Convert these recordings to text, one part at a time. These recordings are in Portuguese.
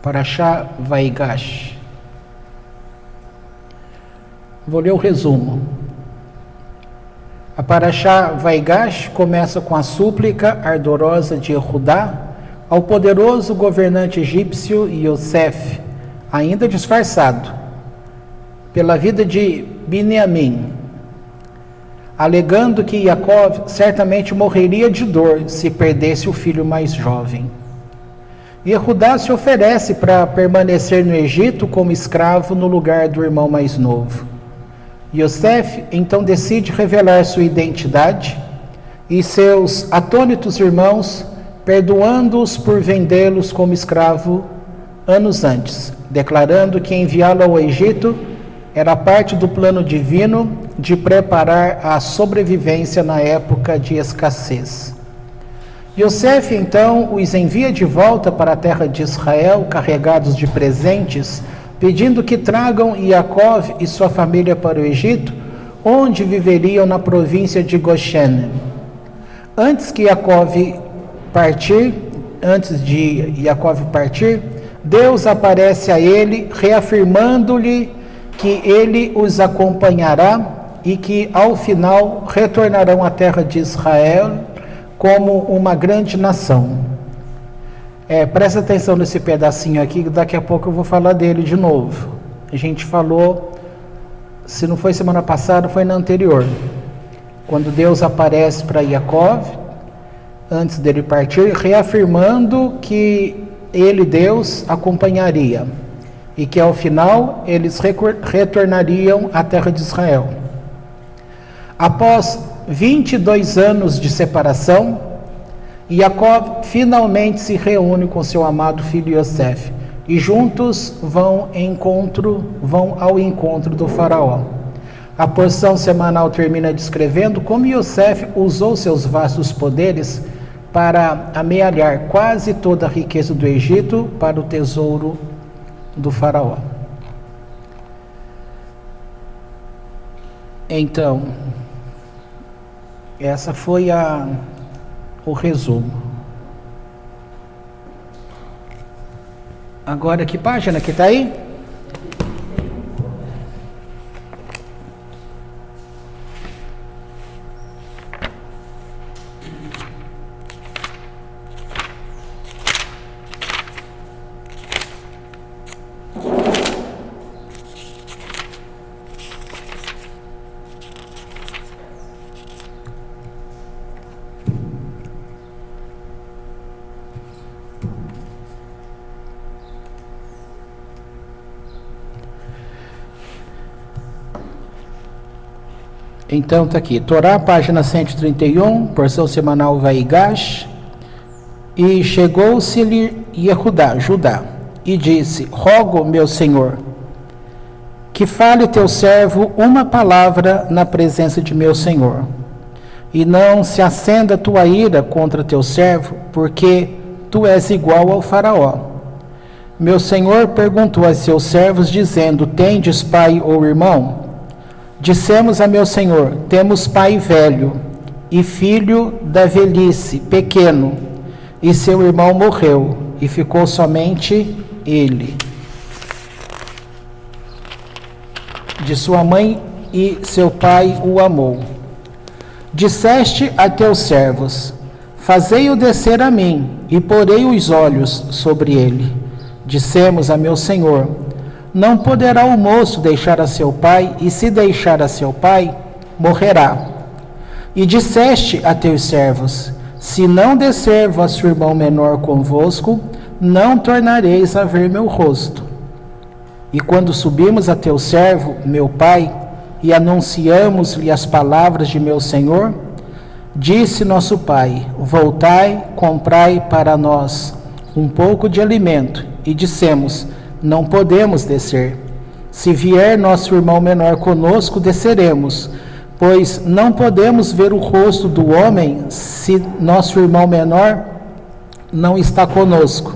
Parashá Vaigash. Vou ler o resumo. A Parashá Vaigash começa com a súplica ardorosa de Yehudá ao poderoso governante egípcio Yosef, ainda disfarçado, pela vida de Bineamim, alegando que Jacó certamente morreria de dor se perdesse o filho mais jovem. Yehudá se oferece para permanecer no Egito como escravo no lugar do irmão mais novo. Yosef então decide revelar sua identidade e seus atônitos irmãos, perdoando-os por vendê-los como escravo anos antes, declarando que enviá-lo ao Egito era parte do plano divino de preparar a sobrevivência na época de escassez. Yosef então os envia de volta para a terra de Israel, carregados de presentes, pedindo que tragam Jacó e sua família para o Egito, onde viveriam na província de Goshen. Antes de Jacó partir, Deus aparece a ele, reafirmando-lhe que ele os acompanhará e que, ao final, retornarão à terra de Israel como uma grande nação. Presta atenção nesse pedacinho aqui, que daqui a pouco eu vou falar dele de novo. A gente falou, se não foi semana passada, foi na anterior. Quando Deus aparece para Jacó, antes dele partir, reafirmando que ele, Deus, acompanharia. E que ao final eles retornariam à terra de Israel. Após 22 anos de separação, Jacó finalmente se reúne com seu amado filho Yosef e juntos vão ao encontro do faraó. A porção semanal termina descrevendo como Yosef usou seus vastos poderes para amealhar quase toda a riqueza do Egito para o tesouro do faraó. Então, essa foi o resumo. Agora, que página que está aí? Então está aqui, Torá, página 131, porção semanal Vaigash. E chegou-se-lhe Judá, e disse: rogo, meu senhor, que fale teu servo uma palavra na presença de meu senhor, e não se acenda tua ira contra teu servo, porque tu és igual ao faraó. Meu senhor perguntou a seus servos, dizendo: tendes pai ou irmão? Dissemos a meu senhor: temos pai velho, e filho da velhice, pequeno, e seu irmão morreu, e ficou somente ele. De sua mãe, e seu pai o amou. Disseste a teus servos: fazei-o descer a mim, e porei os olhos sobre ele. Dissemos a meu senhor: não poderá o moço deixar a seu pai, e se deixar a seu pai, morrerá. E disseste a teus servos: se não descer vosso irmão menor convosco, não tornareis a ver meu rosto. E quando subimos a teu servo, meu pai, e anunciamos-lhe as palavras de meu senhor, disse nosso pai: voltai, comprai para nós um pouco de alimento. E dissemos: não podemos descer. Se vier nosso irmão menor conosco, desceremos, pois não podemos ver o rosto do homem se nosso irmão menor não está conosco.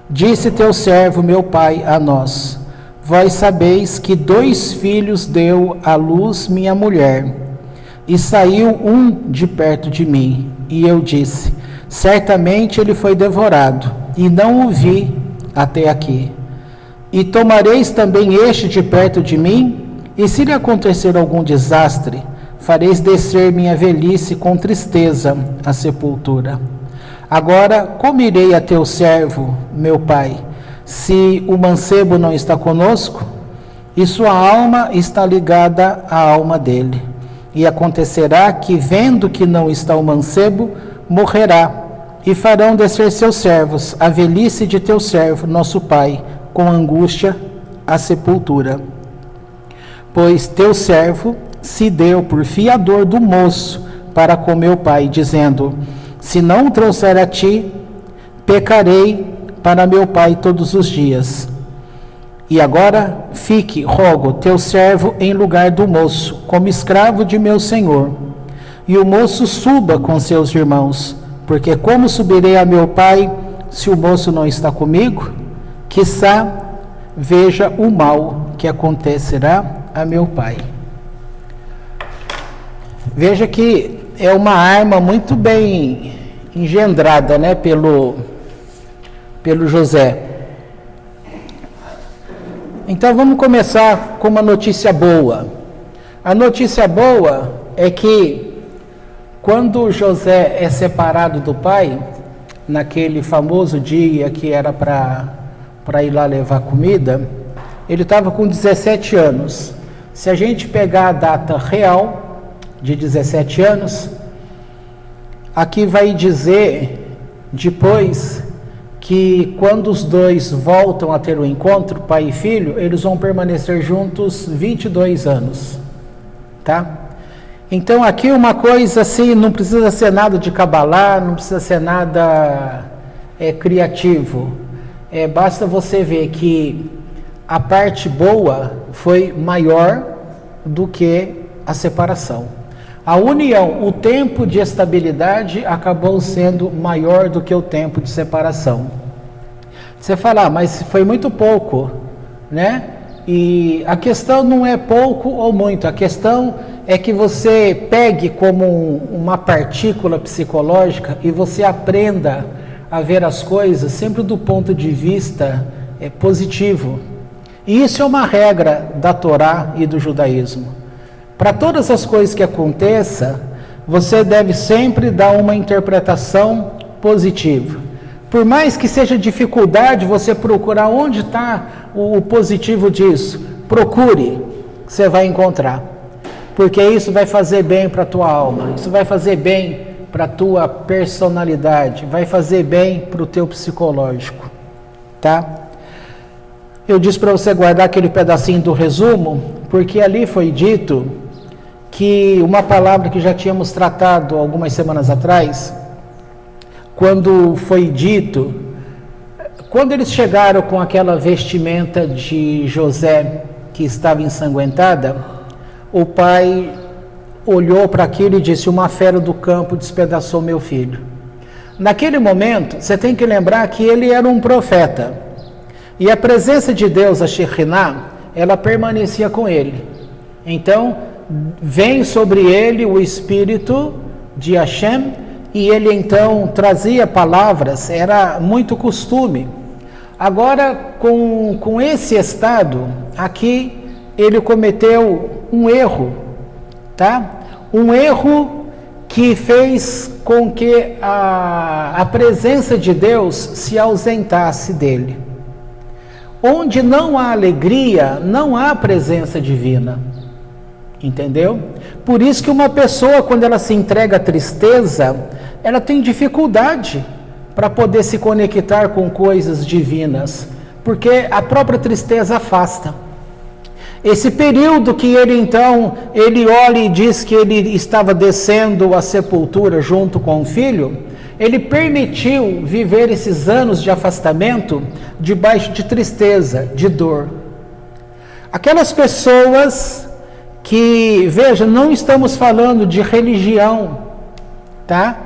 Disse teu servo, meu pai, a nós: vós sabeis que 2 filhos deu à luz minha mulher, e saiu um de perto de mim. E eu disse: certamente ele foi devorado, e não o vi até aqui. E tomareis também este de perto de mim, e se lhe acontecer algum desastre, fareis descer minha velhice com tristeza à sepultura. Agora, como irei a teu servo, meu pai, se o mancebo não está conosco? E sua alma está ligada à alma dele. E acontecerá que, vendo que não está o mancebo, morrerá. E farão descer seus servos, a velhice de teu servo, nosso pai, com angústia, à sepultura. Pois teu servo se deu por fiador do moço para com meu pai, dizendo: se não o trouxer a ti, pecarei para meu pai todos os dias. E agora fique, rogo, teu servo em lugar do moço, como escravo de meu senhor. E o moço suba com seus irmãos, porque como subirei a meu pai, se o moço não está comigo? Quiçá veja o mal que acontecerá a meu pai. Veja que é uma arma muito bem engendrada, né, pelo José. Então vamos começar com uma notícia boa. A notícia boa é que quando José é separado do pai, naquele famoso dia que era para ir lá levar comida, ele estava com 17 anos. Se a gente pegar a data real de 17 anos, aqui vai dizer depois que quando os dois voltam a ter o encontro, pai e filho, eles vão permanecer juntos 22 anos, tá? Então aqui uma coisa assim, não precisa ser nada de cabalá, não precisa ser nada criativo, basta você ver que a parte boa foi maior do que a separação. A união, o tempo de estabilidade acabou sendo maior do que o tempo de separação. Você fala, mas foi muito pouco, né? E a questão não é pouco ou muito, a questão é que você pegue como uma partícula psicológica e você aprenda a ver as coisas sempre do ponto de vista positivo. E isso é uma regra da Torá e do judaísmo. Para todas as coisas que aconteçam, você deve sempre dar uma interpretação positiva. Por mais que seja dificuldade você procurar onde está o positivo disso, procure, você vai encontrar. Porque isso vai fazer bem para a tua alma, isso vai fazer bem para a tua personalidade, vai fazer bem para o teu psicológico, tá? Eu disse para você guardar aquele pedacinho do resumo, porque ali foi dito que uma palavra que já tínhamos tratado algumas semanas atrás, quando foi dito, quando eles chegaram com aquela vestimenta de José que estava ensanguentada, o pai olhou para aquilo e disse: uma fera do campo despedaçou meu filho. Naquele momento, você tem que lembrar que ele era um profeta, e a presença de Deus, a Shekinah, ela permanecia com ele. Então, vem sobre ele o espírito de Hashem, e ele então trazia palavras, era muito costume. Agora, com esse estado, aqui ele cometeu um erro, tá? Um erro que fez com que a presença de Deus se ausentasse dele. Onde não há alegria, não há presença divina. Entendeu? Por isso que uma pessoa, quando ela se entrega à tristeza, ela tem dificuldade para poder se conectar com coisas divinas, porque a própria tristeza afasta. Esse período que ele olha e diz que ele estava descendo à sepultura junto com o filho, ele permitiu viver esses anos de afastamento debaixo de tristeza, de dor. Aquelas pessoas que, veja, não estamos falando de religião, tá?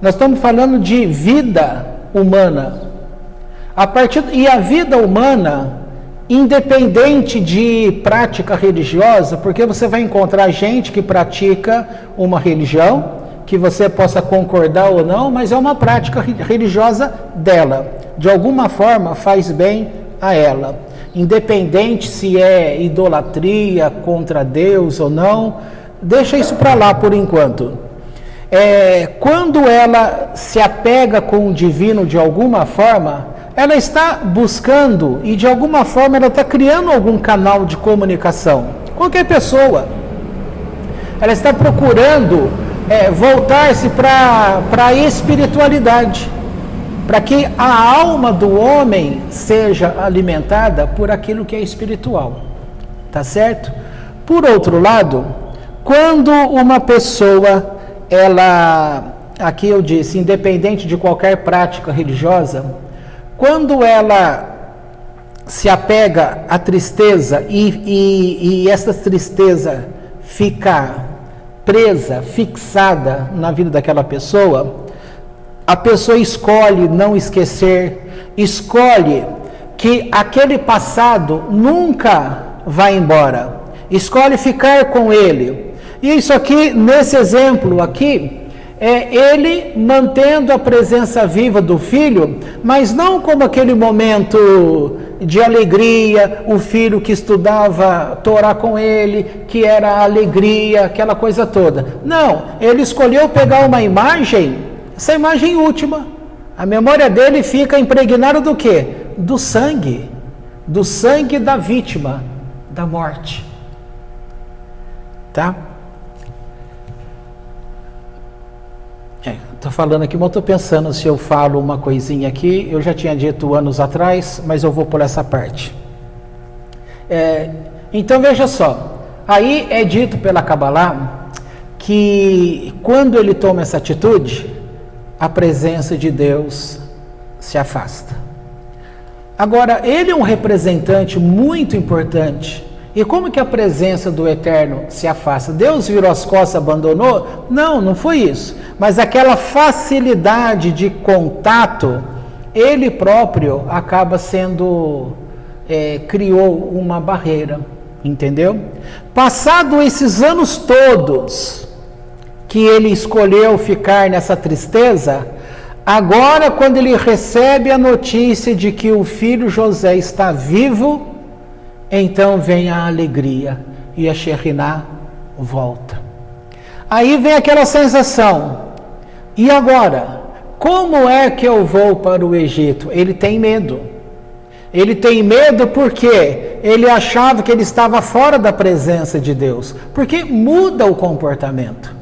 Nós estamos falando de vida humana. E a vida humana, independente de prática religiosa, porque você vai encontrar gente que pratica uma religião, que você possa concordar ou não, mas é uma prática religiosa dela. de alguma forma faz bem a ela. Independente se é idolatria contra Deus ou não, deixa isso para lá por enquanto. Quando ela se apega com o divino de alguma forma, ela está buscando e de alguma forma ela está criando algum canal de comunicação. Qualquer pessoa, ela está procurando voltar-se para a espiritualidade, para que a alma do homem seja alimentada por aquilo que é espiritual, tá certo? Por outro lado, quando uma pessoa, aqui eu disse, independente de qualquer prática religiosa, quando ela se apega à tristeza e essa tristeza fica presa, fixada na vida daquela pessoa, a pessoa escolhe não esquecer, escolhe que aquele passado nunca vai embora, escolhe ficar com ele. E isso aqui, nesse exemplo aqui, é ele mantendo a presença viva do filho, mas não como aquele momento de alegria, o filho que estudava Torá com ele, que era alegria, aquela coisa toda. Não, ele escolheu pegar uma imagem, essa imagem última. A memória dele fica impregnada do quê? Do sangue da vítima, da morte. Tá? Estou falando aqui, mas estou pensando se eu falo uma coisinha aqui. Eu já tinha dito anos atrás, mas eu vou por essa parte. Então veja só, aí é dito pela Kabbalah que quando ele toma essa atitude, a presença de Deus se afasta. Agora, ele é um representante muito importante. E como que a presença do Eterno se afasta? Deus virou as costas, abandonou? Não, não foi isso. Mas aquela facilidade de contato, ele próprio acaba criou uma barreira, entendeu? Passado esses anos todos que ele escolheu ficar nessa tristeza, agora quando ele recebe a notícia de que o filho José está vivo, então vem a alegria e a Shekhinah volta. Aí vem aquela sensação, e agora? Como é que eu vou para o Egito? Ele tem medo. Ele tem medo porque ele achava que ele estava fora da presença de Deus, porque muda o comportamento.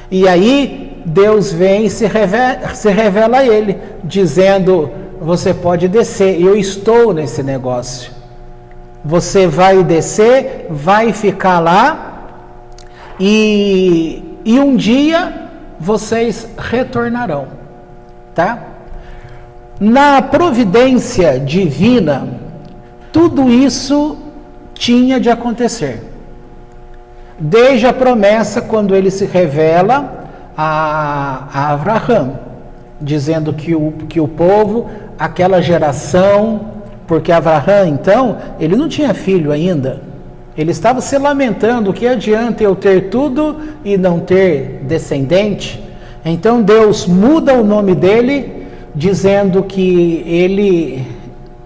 E aí Deus vem e se revela a ele, dizendo, você pode descer, eu estou nesse negócio. Você vai descer, vai ficar lá, e um dia vocês retornarão, tá? Na providência divina, tudo isso tinha de acontecer. Desde a promessa, quando ele se revela a Abraham, dizendo que o povo, aquela geração, porque Abraham, então, ele não tinha filho ainda. Ele estava se lamentando, que adianta eu ter tudo e não ter descendente? Então Deus muda o nome dele, dizendo que ele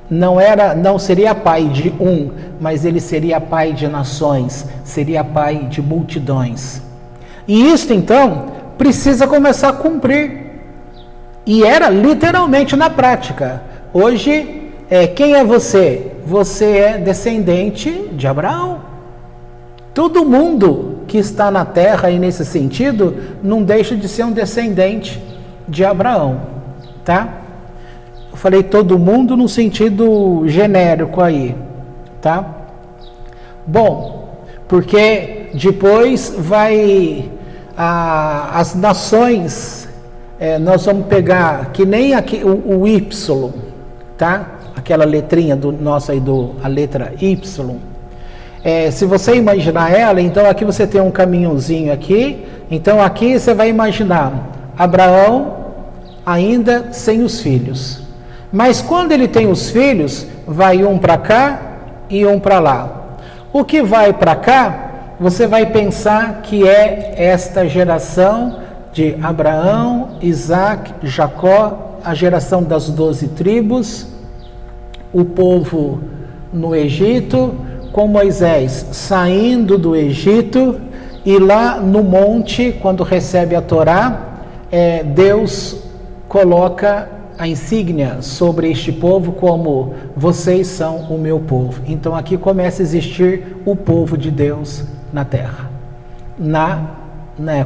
não seria pai de um, mas ele seria pai de nações, seria pai de multidões. E isso, então, precisa começar a cumprir. E era literalmente na prática. Hoje, quem é você? Você é descendente de Abraão. Todo mundo que está na terra, e nesse sentido, não deixa de ser um descendente de Abraão, tá? Eu falei todo mundo no sentido genérico aí, tá? Bom, porque depois as nações, nós vamos pegar, que nem aqui, o Y, tá? Aquela letrinha nossa aí, a letra Y. Se você imaginar ela, então aqui você tem um caminhozinho aqui, então aqui você vai imaginar Abraão ainda sem os filhos. Mas quando ele tem os filhos, vai um para cá e um para lá. O que vai para cá, você vai pensar que é esta geração de Abraão, Isaac, Jacó a geração das 12 tribos, o povo no Egito, com Moisés saindo do Egito, e lá no monte, quando recebe a Torá, Deus coloca a insígnia sobre este povo como: vocês são o meu povo. Então aqui começa a existir o povo de Deus na terra,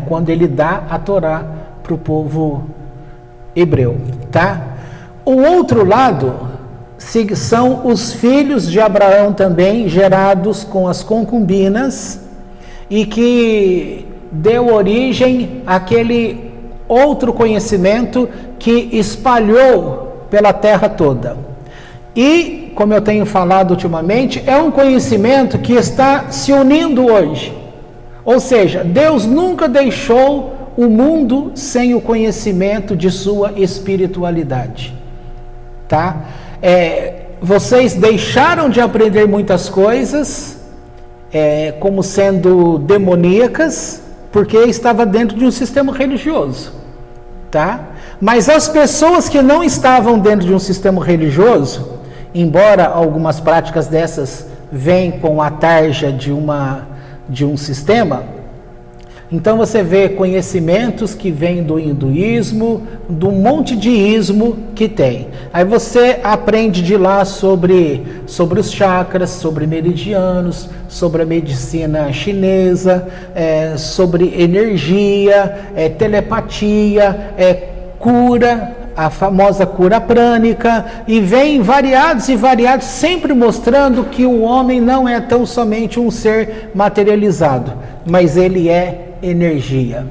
quando ele dá a Torá para o povo hebreu, tá? O outro lado são os filhos de Abraão também, gerados com as concubinas, e que deu origem àquele outro conhecimento que espalhou pela terra toda. E, como eu tenho falado ultimamente, é um conhecimento que está se unindo hoje. Ou seja, Deus nunca deixou o mundo sem o conhecimento de sua espiritualidade. Tá? Vocês deixaram de aprender muitas coisas como sendo demoníacas, porque estava dentro de um sistema religioso, tá? Mas as pessoas que não estavam dentro de um sistema religioso, embora algumas práticas dessas venham com a tarja de um sistema, então você vê conhecimentos que vêm do hinduísmo, do monte de ismo que tem. Aí você aprende de lá sobre os chakras, sobre meridianos, sobre a medicina chinesa, sobre energia, telepatia, cura, a famosa cura prânica, e vem variados, sempre mostrando que o homem não é tão somente um ser materializado, mas ele é energia.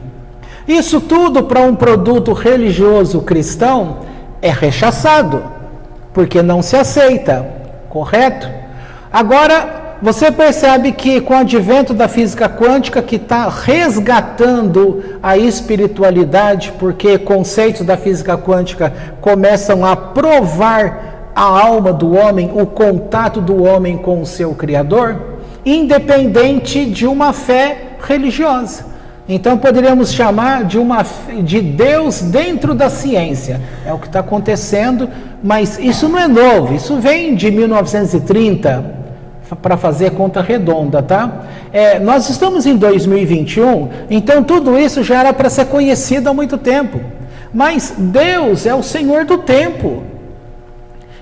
Isso tudo para um produto religioso cristão é rechaçado, porque não se aceita, correto? Agora, você percebe que com o advento da física quântica, que está resgatando a espiritualidade, porque conceitos da física quântica começam a provar a alma do homem, o contato do homem com o seu Criador, independente de uma fé religiosa. Então poderíamos chamar de Deus dentro da ciência. É o que está acontecendo, mas isso não é novo, isso vem de 1930, para fazer conta redonda, tá? Nós estamos em 2021, então tudo isso já era para ser conhecido há muito tempo. Mas Deus é o Senhor do tempo.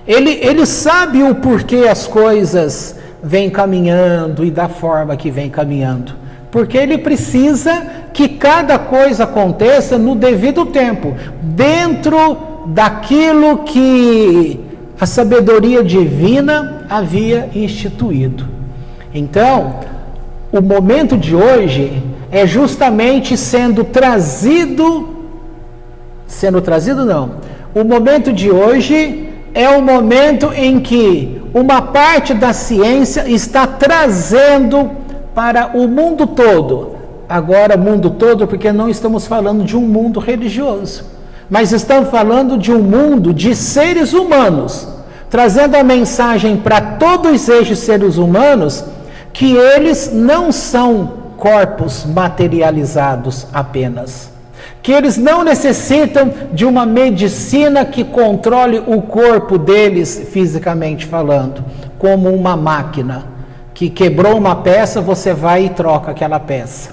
Ele sabe o porquê as coisas vêm caminhando e da forma que vem caminhando. Porque ele precisa que cada coisa aconteça no devido tempo, dentro daquilo que a sabedoria divina havia instituído. Então, o momento de hoje é justamente o momento de hoje é o momento em que uma parte da ciência está trazendo para o mundo todo. Agora, mundo todo, porque não estamos falando de um mundo religioso, mas estamos falando de um mundo de seres humanos, trazendo a mensagem para todos esses seres humanos que eles não são corpos materializados apenas, que eles não necessitam de uma medicina que controle o corpo deles fisicamente falando, como uma máquina que quebrou uma peça, você vai e troca aquela peça.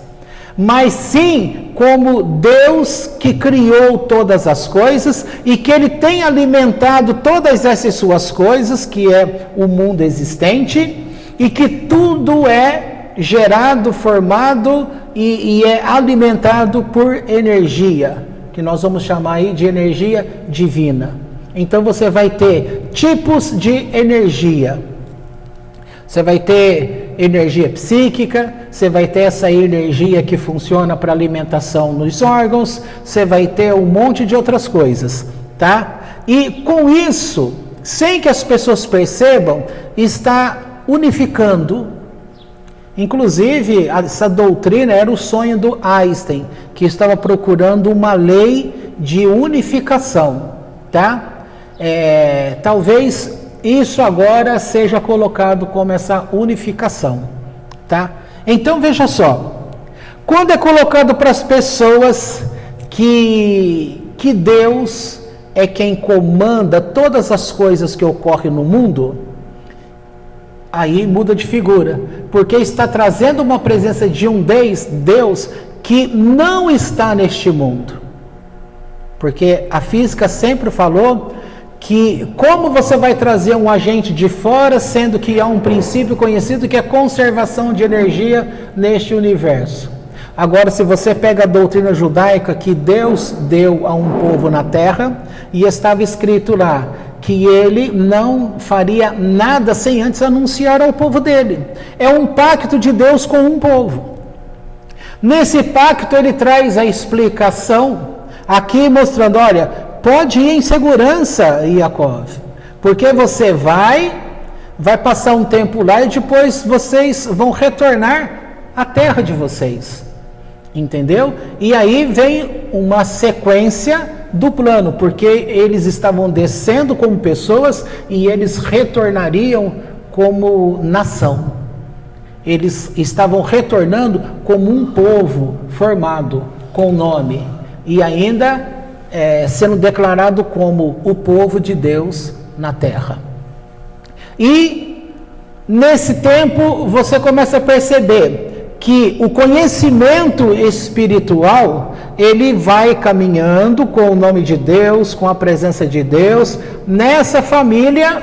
Mas sim como Deus que criou todas as coisas e que Ele tem alimentado todas essas suas coisas, que é o mundo existente, e que tudo é gerado, formado e é alimentado por energia, que nós vamos chamar aí de energia divina. Então você vai ter tipos de energia. Você vai ter energia psíquica, você vai ter essa energia que funciona para alimentação nos órgãos, você vai ter um monte de outras coisas, tá? E com isso, sem que as pessoas percebam, está unificando. Inclusive, essa doutrina era o sonho do Einstein, que estava procurando uma lei de unificação, tá? Talvez isso agora seja colocado como essa unificação, tá? Então veja só, quando é colocado para as pessoas que Deus é quem comanda todas as coisas que ocorrem no mundo, aí muda de figura, porque está trazendo uma presença de um Deus que não está neste mundo. Porque a física sempre falou que como você vai trazer um agente de fora, sendo que há um princípio conhecido que é conservação de energia neste universo. Agora, se você pega a doutrina judaica que Deus deu a um povo na terra, e estava escrito lá que ele não faria nada sem antes anunciar ao povo dele. É um pacto de Deus com um povo. Nesse pacto ele traz a explicação aqui mostrando, olha, pode ir em segurança, Yaakov, porque você vai passar um tempo lá e depois vocês vão retornar à terra de vocês. Entendeu? E aí vem uma sequência do plano, porque eles estavam descendo como pessoas e eles retornariam como nação. Eles estavam retornando como um povo formado com nome e ainda sendo declarado como o povo de Deus na terra. E nesse tempo você começa a perceber que o conhecimento espiritual, ele vai caminhando com o nome de Deus, com a presença de Deus, nessa família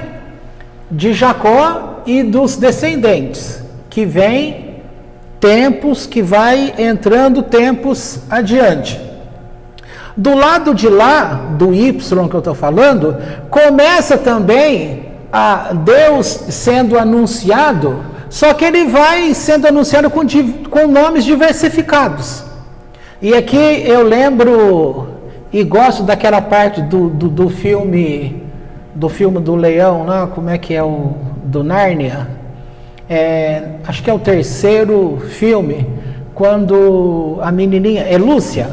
de Jacó e dos descendentes, que vem tempos, que vai entrando tempos adiante. Do lado de lá, do Y que eu estou falando, começa também a Deus sendo anunciado, só que ele vai sendo anunciado com nomes diversificados. E aqui eu lembro e gosto daquela parte do filme do leão, né? Como é que é o do Nárnia? Acho que é o terceiro filme, quando a menininha, é Lúcia,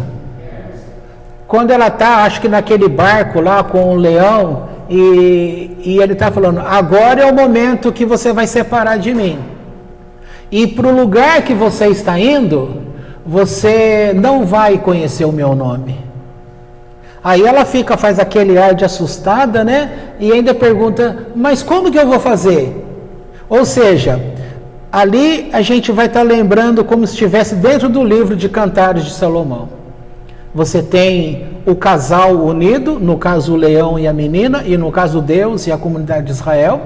quando ela está, acho que naquele barco lá com o leão, e ele está falando, agora é o momento que você vai separar de mim. E para o lugar que você está indo, você não vai conhecer o meu nome. Aí ela faz aquele ar de assustada, né? E ainda pergunta, mas como que eu vou fazer? Ou seja, ali a gente vai estar lembrando como se estivesse dentro do livro de Cantares de Salomão. Você tem o casal unido, no caso o leão e a menina, e no caso Deus e a comunidade de Israel,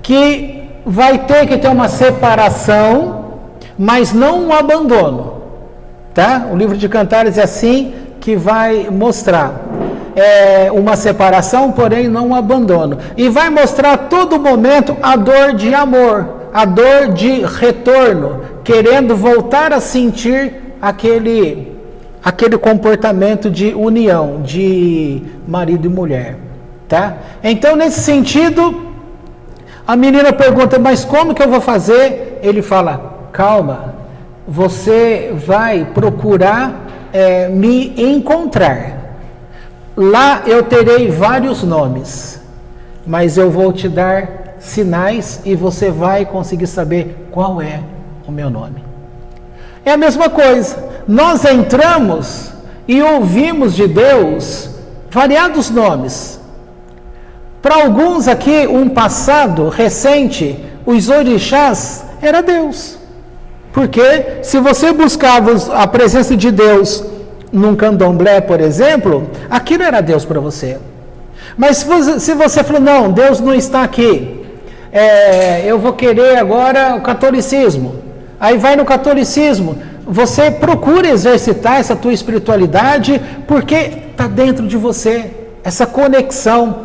que vai ter que ter uma separação, mas não um abandono, tá? O livro de Cantares é assim que vai mostrar uma separação, porém não um abandono, e vai mostrar a todo momento a dor de amor, a dor de retorno, querendo voltar a sentir aquele comportamento de união, de marido e mulher, tá? Então, nesse sentido, a menina pergunta, mas como que eu vou fazer? Ele fala, calma, você vai procurar me encontrar. Lá eu terei vários nomes, mas eu vou te dar sinais e você vai conseguir saber qual é o meu nome. É a mesma coisa. Nós entramos e ouvimos de Deus variados nomes. Para alguns aqui, um passado recente, os orixás era Deus. Porque se você buscava a presença de Deus num candomblé, por exemplo, aquilo era Deus para você. Mas se você falou, não, Deus não está aqui, eu vou querer agora o catolicismo. Aí vai no catolicismo, você procura exercitar essa tua espiritualidade, porque está dentro de você, essa conexão.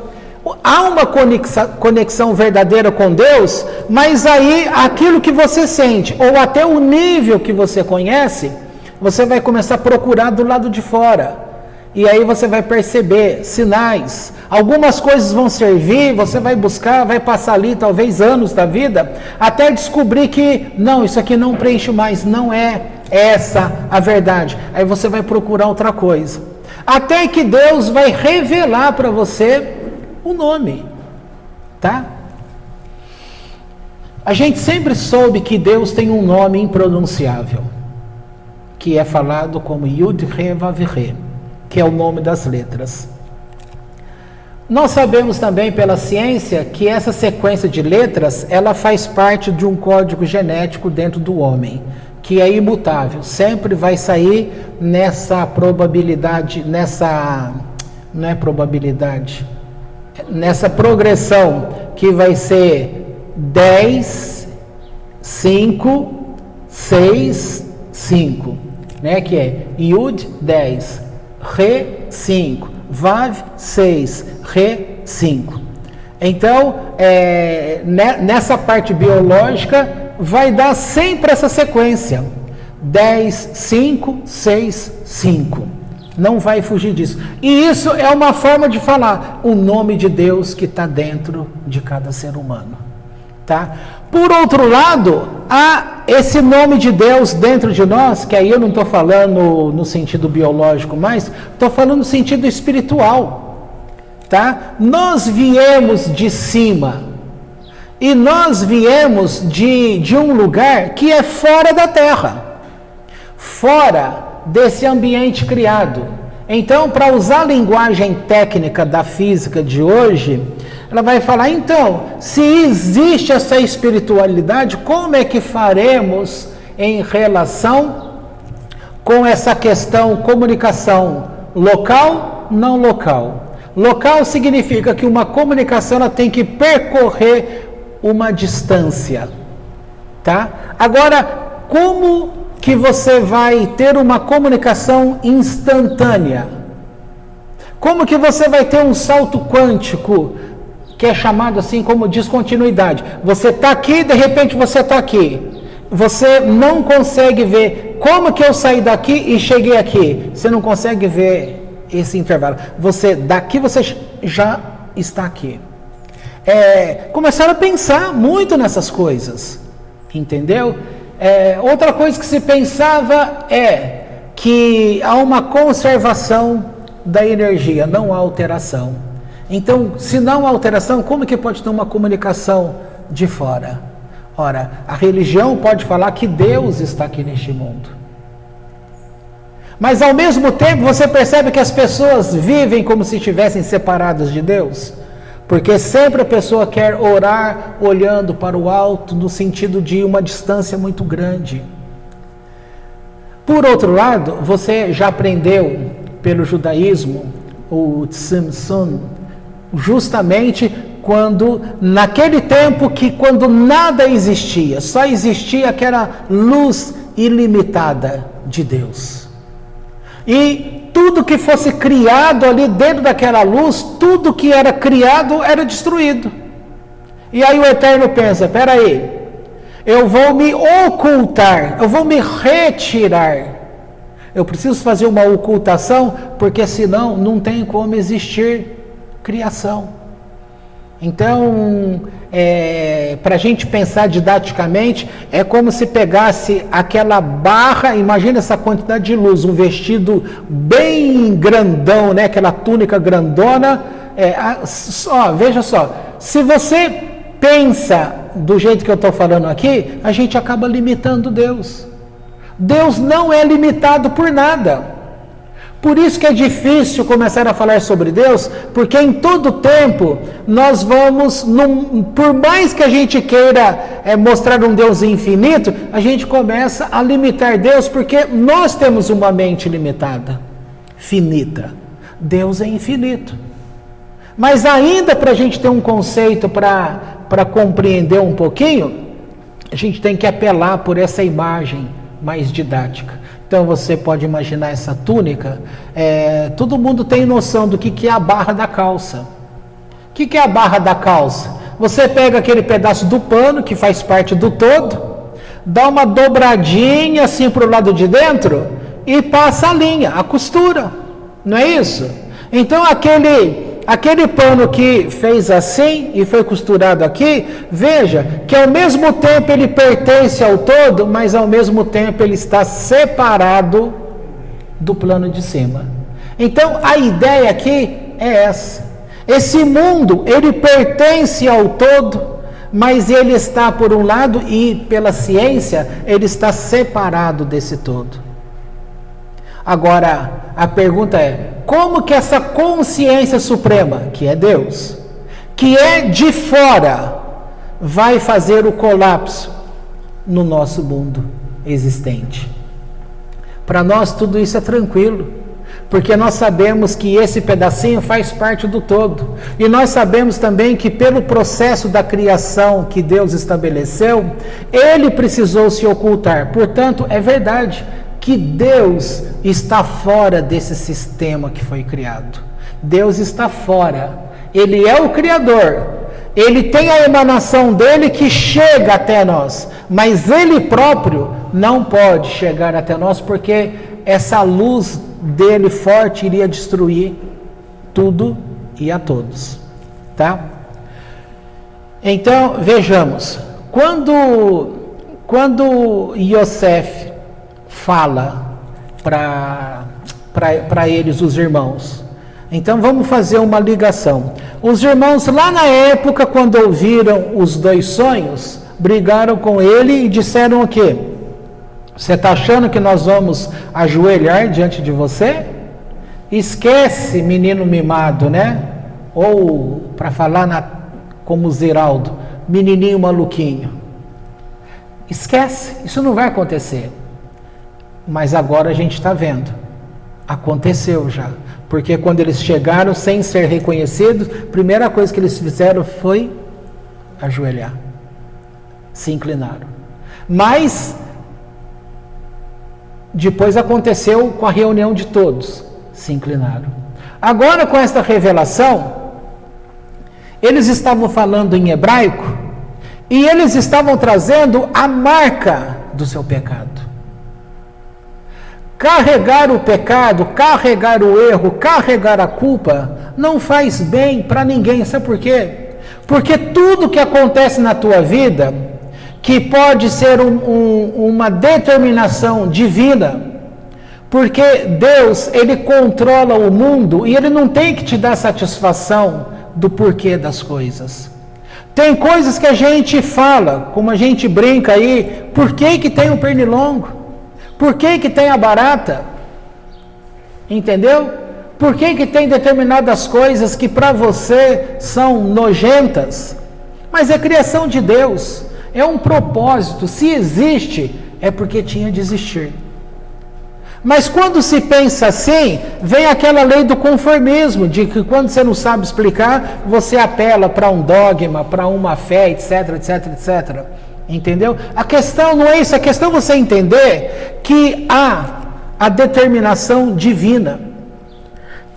Há uma conexão verdadeira com Deus, mas aí aquilo que você sente, ou até o nível que você conhece, você vai começar a procurar do lado de fora. E aí você vai perceber sinais. Algumas coisas vão servir, você vai buscar, vai passar ali talvez anos da vida, até descobrir que, não, isso aqui não preenche mais, não é essa a verdade. Aí você vai procurar outra coisa. Até que Deus vai revelar para você o nome, tá? A gente sempre soube que Deus tem um nome impronunciável, que é falado como Yud-He Vav-He, que é o nome das letras. Nós sabemos também pela ciência que essa sequência de letras, ela faz parte de um código genético dentro do homem, que é imutável, sempre vai sair nessa probabilidade, nessa progressão, que vai ser 10, 5, 6, 5, né? Que é Yud 10, Re 5, Vav 6, Re 5. Então, nessa parte biológica, vai dar sempre essa sequência: 10, 5, 6, 5. Não vai fugir disso. E isso é uma forma de falar o nome de Deus que está dentro de cada ser humano. Tá? Por outro lado, há esse nome de Deus dentro de nós, que aí eu não estou falando no sentido biológico, mas estou falando no sentido espiritual. Tá? Nós viemos de cima, e nós viemos de um lugar que é fora da Terra, fora desse ambiente criado. Então, para usar a linguagem técnica da física de hoje, ela vai falar, então, se existe essa espiritualidade, como é que faremos em relação com essa questão comunicação local, não local? Local significa que uma comunicação ela tem que percorrer uma distância, tá? Agora, como que você vai ter uma comunicação instantânea? Como que você vai ter um salto quântico, que é chamado assim como descontinuidade? Você está aqui, de repente você está aqui. Você não consegue ver como que eu saí daqui e cheguei aqui. Você não consegue ver esse intervalo. Daqui você já está aqui. Começaram a pensar muito nessas coisas, entendeu? Outra coisa que se pensava é que há uma conservação da energia, não há alteração. Então, se não há alteração, como que pode ter uma comunicação de fora? Ora, a religião pode falar que Deus está aqui neste mundo. Mas ao mesmo tempo você percebe que as pessoas vivem como se estivessem separadas de Deus. Porque sempre a pessoa quer orar olhando para o alto, no sentido de uma distância muito grande. Por outro lado, você já aprendeu pelo judaísmo, o Tzimtzum, justamente naquele tempo que quando nada existia, só existia aquela luz ilimitada de Deus. E tudo que fosse criado ali dentro daquela luz, tudo que era criado era destruído. E aí o Eterno pensa, peraí, eu vou me ocultar, eu vou me retirar. Eu preciso fazer uma ocultação, porque senão não tem como existir criação. Então, para a gente pensar didaticamente, é como se pegasse aquela barra, imagina essa quantidade de luz, um vestido bem grandão, né? Aquela túnica grandona. Veja só, se você pensa do jeito que eu estou falando aqui, a gente acaba limitando Deus. Deus não é limitado por nada. Por isso que é difícil começar a falar sobre Deus, porque em todo tempo nós vamos, por mais que a gente queira mostrar um Deus infinito, a gente começa a limitar Deus, porque nós temos uma mente limitada, finita. Deus é infinito. Mas ainda para a gente ter um conceito para compreender um pouquinho, a gente tem que apelar por essa imagem mais didática. Então você pode imaginar essa túnica, todo mundo tem noção do que é a barra da calça. O que é a barra da calça? Você pega aquele pedaço do pano, que faz parte do todo, dá uma dobradinha assim para o lado de dentro e passa a linha, a costura, não é isso? Então aquele pano que fez assim e foi costurado aqui, veja que ao mesmo tempo ele pertence ao todo, mas ao mesmo tempo ele está separado do plano de cima. Então a ideia aqui é essa. Esse mundo, ele pertence ao todo, mas ele está por um lado e pela ciência ele está separado desse todo. Agora, a pergunta é, como que essa consciência suprema, que é Deus, que é de fora, vai fazer o colapso no nosso mundo existente? Para nós tudo isso é tranquilo, porque nós sabemos que esse pedacinho faz parte do todo, e nós sabemos também que pelo processo da criação que Deus estabeleceu, Ele precisou se ocultar. Portanto, é verdade que Deus está fora desse sistema que foi criado. Deus está fora, Ele é o Criador, Ele tem a emanação dele que chega até nós, mas Ele próprio não pode chegar até nós, porque essa luz dele forte iria destruir tudo e a todos, tá? Então, vejamos, quando Yosef fala para eles, os irmãos, então vamos fazer uma ligação. Os irmãos lá na época, quando ouviram os 2 sonhos, brigaram com ele e disseram o quê? Você está achando que nós vamos ajoelhar diante de você? Esquece, menino mimado, né? Ou, para falar como Ziraldo, menininho maluquinho. Esquece, isso não vai acontecer. Mas agora a gente está vendo. Aconteceu já. Porque quando eles chegaram sem ser reconhecidos, a primeira coisa que eles fizeram foi ajoelhar. Se inclinaram. Mas depois aconteceu com a reunião de todos, se inclinaram. Agora, com esta revelação, eles estavam falando em hebraico e eles estavam trazendo a marca do seu pecado. Carregar o pecado, carregar o erro, carregar a culpa, não faz bem para ninguém. Sabe por quê? Porque tudo que acontece na tua vida, que pode ser uma determinação divina, porque Deus, Ele controla o mundo e Ele não tem que te dar satisfação do porquê das coisas. Tem coisas que a gente fala, como a gente brinca aí, por que tem o pernilongo? Por que tem a barata? Entendeu? Por que tem determinadas coisas que para você são nojentas? Mas é criação de Deus. É um propósito. Se existe, é porque tinha de existir. Mas quando se pensa assim, vem aquela lei do conformismo, de que quando você não sabe explicar, você apela para um dogma, para uma fé, etc, etc, etc. Entendeu? A questão não é isso, a questão é você entender que há a determinação divina.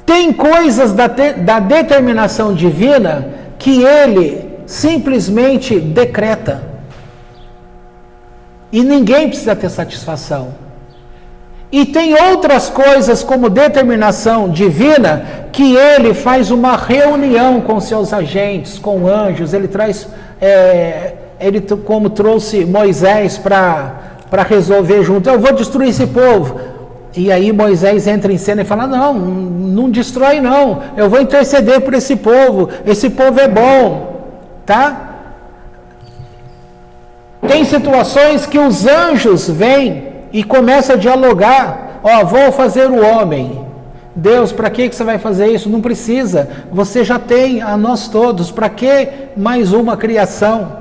Tem coisas da determinação divina que Ele simplesmente decreta. E ninguém precisa ter satisfação. E tem outras coisas como determinação divina que Ele faz uma reunião com seus agentes, com anjos. Ele traz, Ele como trouxe Moisés para resolver junto. Eu vou destruir esse povo. E aí Moisés entra em cena e fala, não destrói não. Eu vou interceder por esse povo é bom. Tá? Tem situações que os anjos vêm e começam a dialogar. Vou fazer o homem. Deus, para que você vai fazer isso? Não precisa. Você já tem a nós todos. Para que mais uma criação?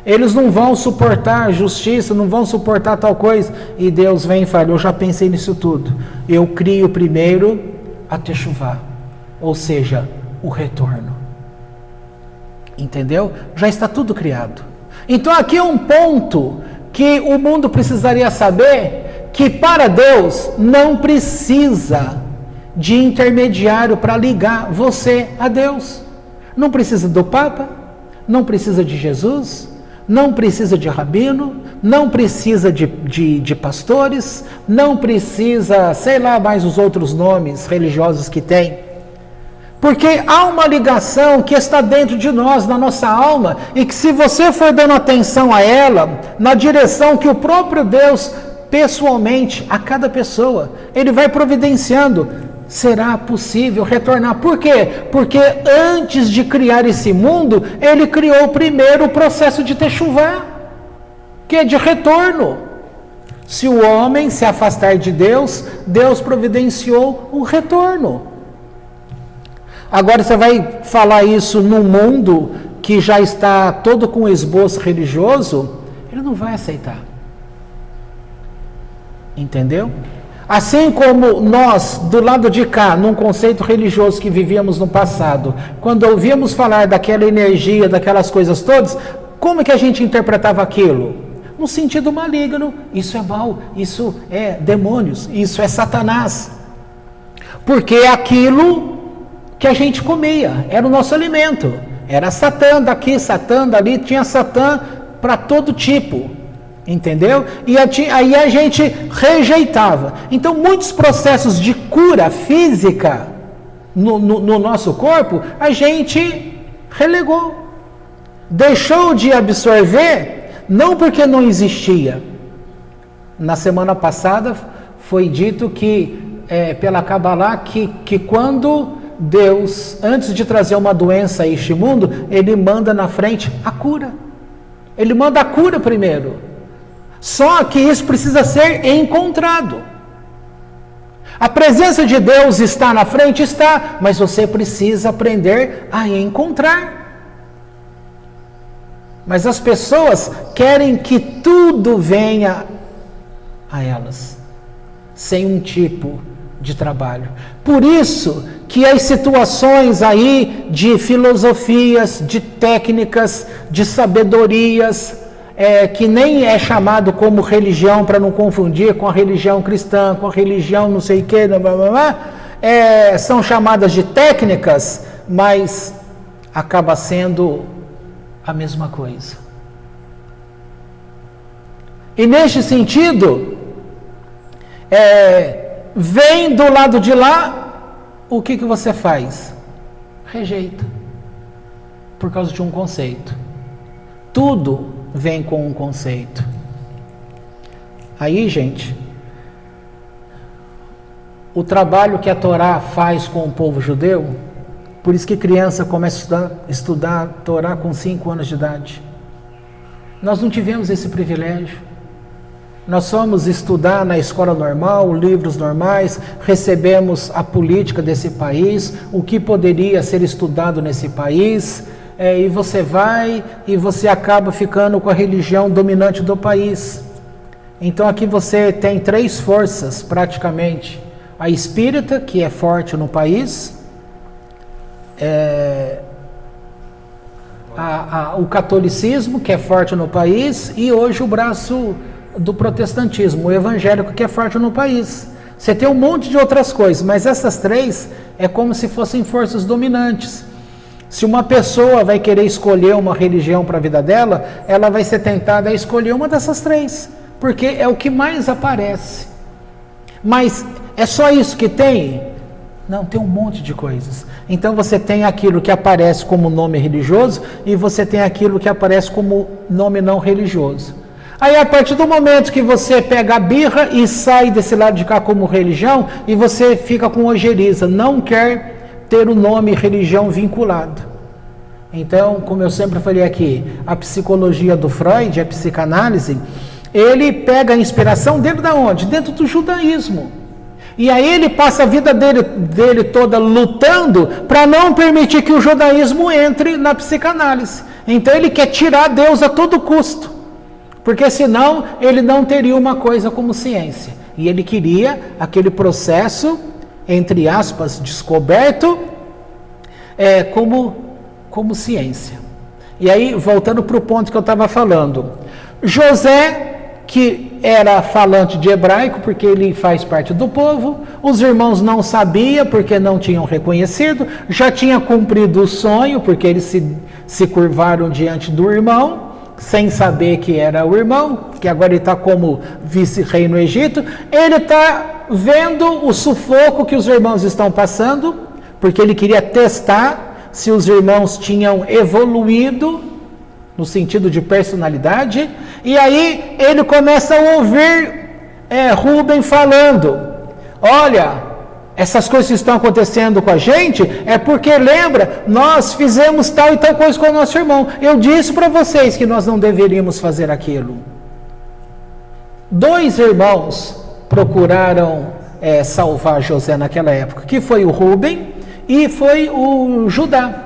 Eles não vão suportar justiça, não vão suportar tal coisa. E Deus vem e fala, eu já pensei nisso tudo. Eu crio primeiro a techuvá, ou seja, o retorno. Entendeu? Já está tudo criado. Então aqui é um ponto que o mundo precisaria saber, que para Deus não precisa de intermediário para ligar você a Deus. Não precisa do Papa, não precisa de Jesus, não precisa de rabino, não precisa de pastores, não precisa, sei lá mais os outros nomes religiosos que tem. Porque há uma ligação que está dentro de nós, na nossa alma, e que se você for dando atenção a ela, na direção que o próprio Deus, pessoalmente, a cada pessoa, Ele vai providenciando, será possível retornar. Por quê? Porque antes de criar esse mundo, Ele criou primeiro o processo de techuvá, que é de retorno. Se o homem se afastar de Deus, Deus providenciou um retorno. Agora você vai falar isso num mundo que já está todo com esboço religioso, ele não vai aceitar. Entendeu? Assim como nós, do lado de cá, num conceito religioso que vivíamos no passado, quando ouvíamos falar daquela energia, daquelas coisas todas, como que a gente interpretava aquilo? No sentido maligno, isso é mal, isso é demônios, isso é Satanás. Porque é aquilo que a gente comia, era o nosso alimento. Era Satã daqui, Satã dali, tinha Satã para todo tipo. Entendeu? E aí a gente rejeitava. Então, muitos processos de cura física no nosso corpo, a gente relegou. Deixou de absorver, não porque não existia. Na semana passada foi dito que, pela Kabbalah, que quando Deus, antes de trazer uma doença a este mundo, Ele manda na frente a cura. Ele manda a cura primeiro. Só que isso precisa ser encontrado. A presença de Deus está na frente? Está, mas você precisa aprender a encontrar. Mas as pessoas querem que tudo venha a elas, sem um tipo de trabalho. Por isso que as situações aí de filosofias, de técnicas, de sabedorias, que nem é chamado como religião, para não confundir com a religião cristã, com a religião não sei o que, são chamadas de técnicas, mas acaba sendo a mesma coisa. E neste sentido, vem do lado de lá, o que você faz? Rejeita, por causa de um conceito. Tudo vem com um conceito. Aí, gente, o trabalho que a Torá faz com o povo judeu, por isso que criança começa a estudar a Torá com 5 anos de idade. Nós não tivemos esse privilégio. Nós fomos estudar na escola normal, livros normais, recebemos a política desse país, o que poderia ser estudado nesse país, e você vai e você acaba ficando com a religião dominante do país. Então aqui você tem 3 forças praticamente: a espírita, que é forte no país, o catolicismo, que é forte no país, e hoje o braço do protestantismo, o evangélico, que é forte no país. Você tem um monte de outras coisas, mas essas 3 é como se fossem forças dominantes. Se uma pessoa vai querer escolher uma religião para a vida dela, ela vai ser tentada a escolher uma dessas 3, porque é o que mais aparece. Mas é só isso que tem? Não, tem um monte de coisas. Então você tem aquilo que aparece como nome religioso e você tem aquilo que aparece como nome não religioso. Aí a partir do momento que você pega a birra e sai desse lado de cá como religião, e você fica com ojeriza, não quer ter o nome religião vinculado. Então, como eu sempre falei aqui, a psicologia do Freud, a psicanálise, ele pega a inspiração dentro da onde? Dentro do judaísmo. E aí ele passa a vida dele toda lutando para não permitir que o judaísmo entre na psicanálise. Então ele quer tirar Deus a todo custo, porque senão ele não teria uma coisa como ciência. E ele queria aquele processo, entre aspas, descoberto, como ciência. E aí, voltando para o ponto que eu estava falando, José, que era falante de hebraico, porque ele faz parte do povo, os irmãos não sabiam, porque não tinham reconhecido, já tinha cumprido o sonho, porque eles se curvaram diante do irmão, sem saber que era o irmão, que agora ele está como vice-rei no Egito. Ele está vendo o sufoco que os irmãos estão passando, porque ele queria testar se os irmãos tinham evoluído no sentido de personalidade. E aí ele começa a ouvir Rubem falando: olha, essas coisas que estão acontecendo com a gente é porque, lembra, nós fizemos tal e tal coisa com o nosso irmão. Eu disse para vocês que nós não deveríamos fazer aquilo. Dois irmãos procuraram salvar José naquela época, que foi o Rúben e foi o Judá.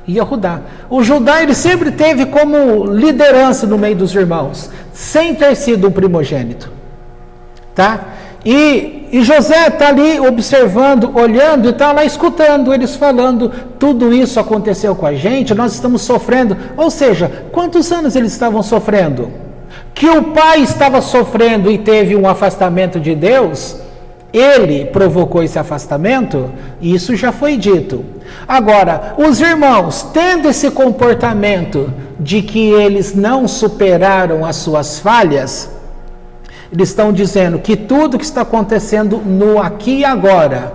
Yehudá. O Judá, ele sempre teve como liderança no meio dos irmãos, sem ter sido um primogênito, tá? E José está ali observando, olhando, e está lá escutando eles falando, tudo isso aconteceu com a gente, nós estamos sofrendo. Ou seja, quantos anos eles estavam sofrendo? Que o pai estava sofrendo e teve um afastamento de Deus, ele provocou esse afastamento, e isso já foi dito. Agora, os irmãos, tendo esse comportamento de que eles não superaram as suas falhas, eles estão dizendo que tudo que está acontecendo no aqui e agora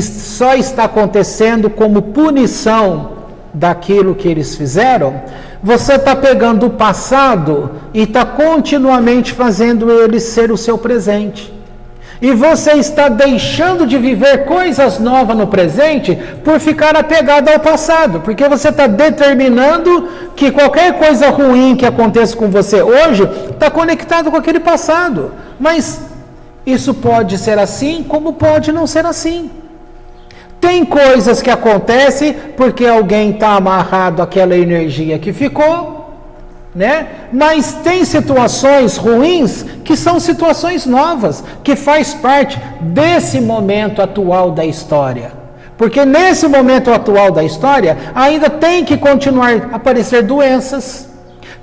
só está acontecendo como punição daquilo que eles fizeram. Você está pegando o passado e está continuamente fazendo ele ser o seu presente. E você está deixando de viver coisas novas no presente por ficar apegado ao passado, porque você está determinando que qualquer coisa ruim que aconteça com você hoje está conectado com aquele passado. Mas isso pode ser assim, como pode não ser assim. Tem coisas que acontecem porque alguém está amarrado àquela energia que ficou, né? Mas tem situações ruins que são situações novas, que faz parte desse momento atual da história. Porque nesse momento atual da história, ainda tem que continuar a aparecer doenças,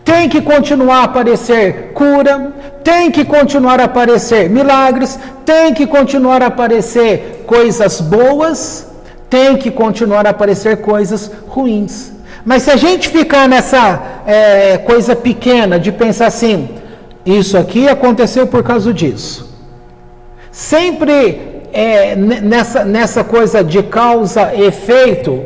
tem que continuar a aparecer cura, tem que continuar a aparecer milagres, tem que continuar a aparecer coisas boas, tem que continuar a aparecer coisas ruins. Mas se a gente ficar nessa coisa pequena de pensar assim, isso aqui aconteceu por causa disso, sempre nessa coisa de causa e efeito,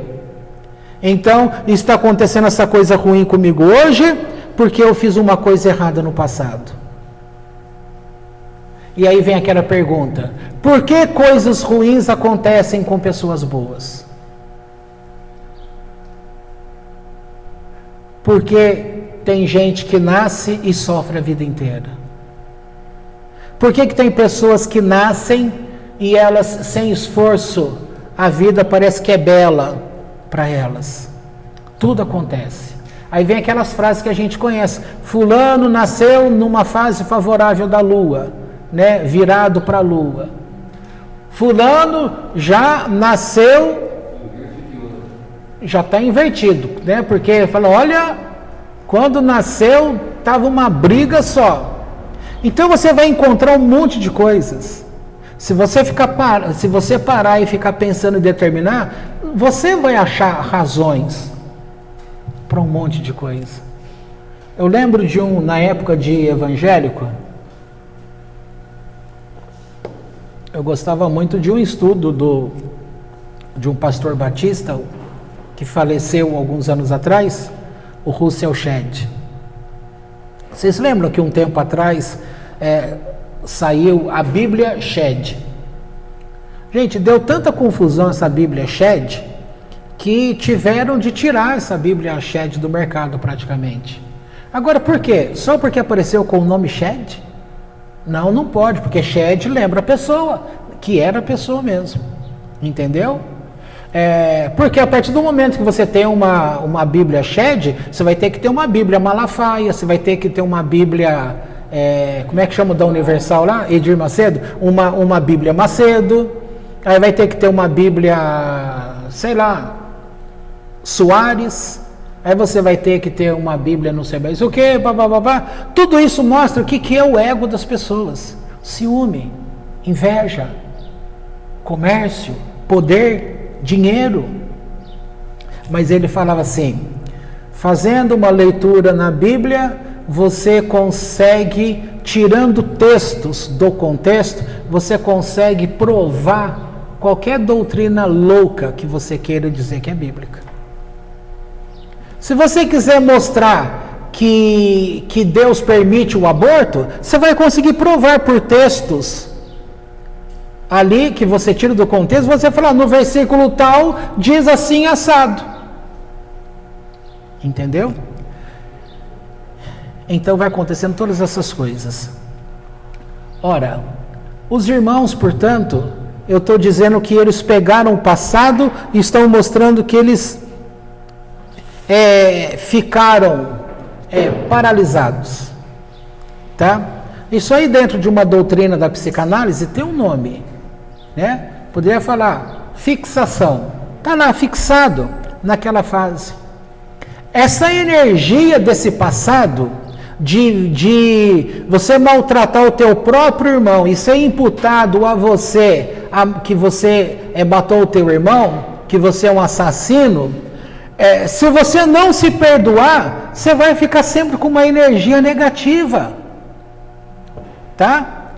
então está acontecendo essa coisa ruim comigo hoje, porque eu fiz uma coisa errada no passado. E aí vem aquela pergunta, por que coisas ruins acontecem com pessoas boas? Porque tem gente que nasce e sofre a vida inteira. Por que tem pessoas que nascem e elas, sem esforço, a vida parece que é bela para elas? Tudo acontece. Aí vem aquelas frases que a gente conhece. Fulano nasceu numa fase favorável da lua, né? Virado para a lua. Fulano já nasceu... já está invertido, né? Porque fala, olha, quando nasceu estava uma briga só. Então você vai encontrar um monte de coisas. Se você parar e ficar pensando e determinar, você vai achar razões para um monte de coisa. Eu lembro na época de evangélico, eu gostava muito de um estudo de um pastor batista que faleceu alguns anos atrás, o Russell Shedd. Vocês lembram que um tempo atrás saiu a Bíblia Shedd? Gente, deu tanta confusão essa Bíblia Shedd que tiveram de tirar essa Bíblia Shedd do mercado praticamente. Agora, por quê? Só porque apareceu com o nome Shedd? Não, não pode, porque Shedd lembra a pessoa, que era a pessoa mesmo. Entendeu? Porque a partir do momento que você tem uma Bíblia Shedd, você vai ter que ter uma Bíblia Malafaia, você vai ter que ter uma Bíblia, como é que chama da Universal lá? Edir Macedo? Uma Bíblia Macedo, aí vai ter que ter uma Bíblia, sei lá, Soares, aí você vai ter que ter uma Bíblia não sei mais o que, babá. Tudo isso mostra o que é o ego das pessoas: ciúme, inveja, comércio, poder, dinheiro. Mas ele falava assim, fazendo uma leitura na Bíblia, você consegue, tirando textos do contexto, você consegue provar qualquer doutrina louca que você queira dizer que é bíblica. Se você quiser mostrar que Deus permite o aborto, você vai conseguir provar por textos ali que você tira do contexto, você fala, no versículo tal, diz assim, assado. Entendeu? Então vai acontecendo todas essas coisas. Ora, os irmãos, portanto, eu estou dizendo que eles pegaram o passado e estão mostrando que eles ficaram paralisados. Tá? Isso aí dentro de uma doutrina da psicanálise tem um nome, né? Poderia falar fixação. Está lá fixado naquela fase. Essa energia desse passado, de você maltratar o teu próprio irmão e ser imputado a você, que você matou o teu irmão, que você é um assassino, se você não se perdoar, você vai ficar sempre com uma energia negativa. Tá?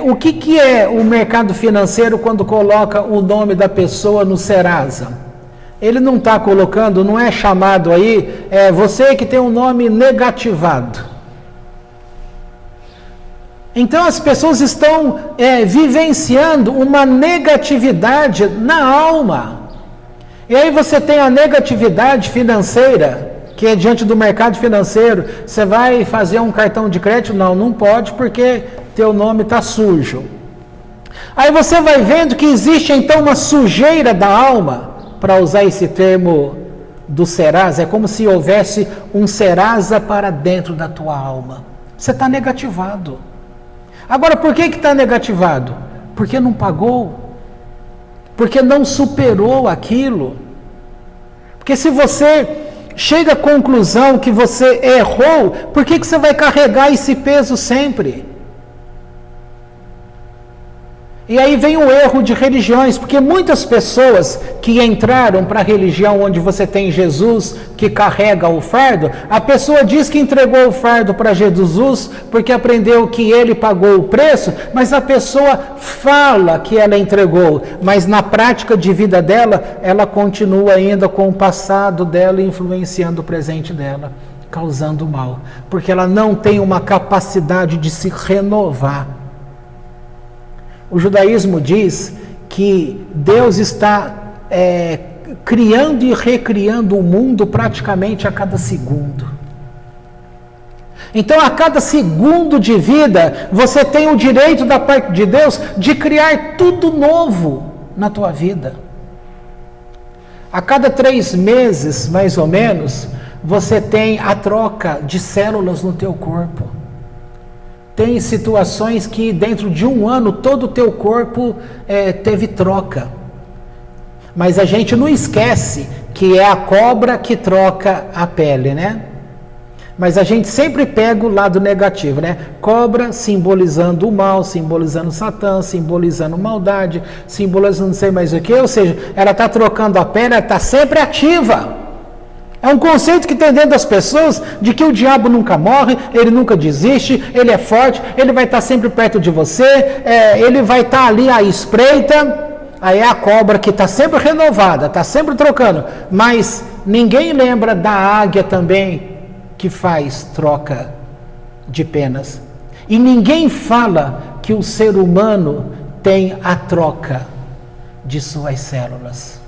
O que é o mercado financeiro quando coloca o nome da pessoa no Serasa? Ele não está colocando, não é chamado aí, você que tem um nome negativado. Então as pessoas estão vivenciando uma negatividade na alma. E aí você tem a negatividade financeira, que é diante do mercado financeiro. Você vai fazer um cartão de crédito? Não pode porque teu nome está sujo. Aí você vai vendo que existe então uma sujeira da alma, para usar esse termo do Serasa, é como se houvesse um Serasa para dentro da tua alma. Você está negativado. Agora, por que está negativado? Porque não pagou. Porque não superou aquilo. Porque se você chega à conclusão que você errou, por que você vai carregar esse peso sempre? E aí vem o erro de religiões, porque muitas pessoas que entraram para a religião onde você tem Jesus, que carrega o fardo, a pessoa diz que entregou o fardo para Jesus porque aprendeu que ele pagou o preço, mas a pessoa fala que ela entregou, mas na prática de vida dela, ela continua ainda com o passado dela influenciando o presente dela, causando mal, porque ela não tem uma capacidade de se renovar. O judaísmo diz que Deus está criando e recriando o mundo praticamente a cada segundo. Então, a cada segundo de vida, você tem o direito da parte de Deus de criar tudo novo na tua vida. A cada 3 meses, mais ou menos, você tem a troca de células no teu corpo. Tem situações que dentro de 1 ano todo o teu corpo teve troca. Mas a gente não esquece que é a cobra que troca a pele, né? Mas a gente sempre pega o lado negativo, né? Cobra simbolizando o mal, simbolizando Satã, simbolizando maldade, simbolizando não sei mais o que. Ou seja, ela está trocando a pele, ela está sempre ativa. É um conceito que tem dentro das pessoas de que o diabo nunca morre, ele nunca desiste, ele é forte, ele vai estar sempre perto de você, ele vai estar ali à espreita. Aí é a cobra que está sempre renovada, está sempre trocando, mas ninguém lembra da águia também que faz troca de penas. E ninguém fala que o ser humano tem a troca de suas células,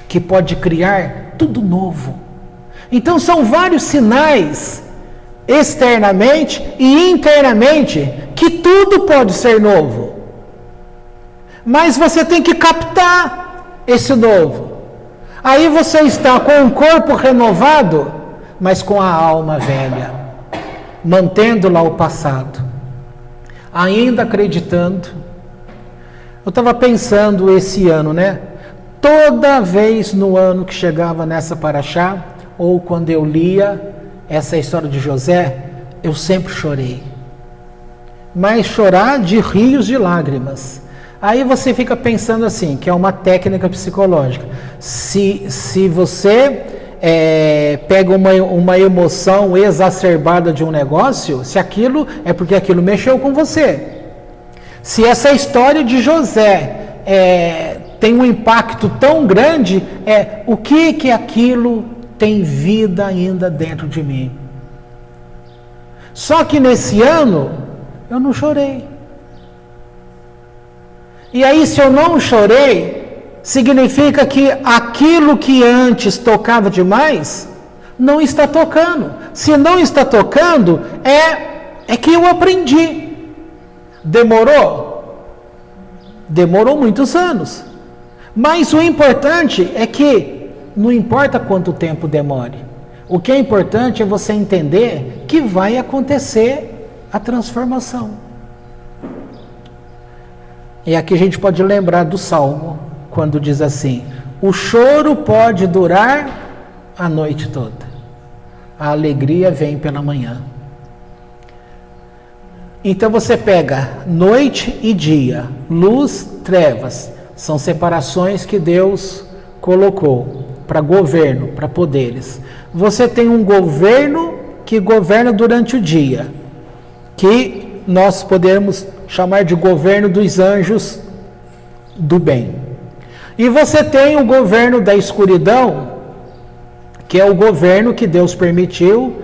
que pode criar tudo novo. Então são vários sinais, externamente e internamente, que tudo pode ser novo. Mas você tem que captar esse novo. Aí você está com o corpo renovado, mas com a alma velha, mantendo lá o passado, ainda acreditando. Eu estava pensando esse ano, né? Toda vez no ano que chegava nessa paraxá, ou quando eu lia essa história de José, eu sempre chorei. Mas chorar de rios de lágrimas. Aí você fica pensando assim, que é uma técnica psicológica. Se você pega uma emoção exacerbada de um negócio, se aquilo é porque aquilo mexeu com você. Se essa história de José tem um impacto tão grande, o que aquilo tem vida ainda dentro de mim. Só que nesse ano, eu não chorei. E aí, se eu não chorei, significa que aquilo que antes tocava demais, não está tocando. Se não está tocando, é que eu aprendi. Demorou? Demorou muitos anos. Mas o importante é que não importa quanto tempo demore. O que é importante é você entender que vai acontecer a transformação. E aqui a gente pode lembrar do Salmo, quando diz assim: o choro pode durar a noite toda, a alegria vem pela manhã. Então você pega noite e dia, luz, trevas, são separações que Deus colocou para governo, para poderes. Você tem um governo que governa durante o dia, que nós podemos chamar de governo dos anjos do bem. E você tem o governo da escuridão, que é o governo que Deus permitiu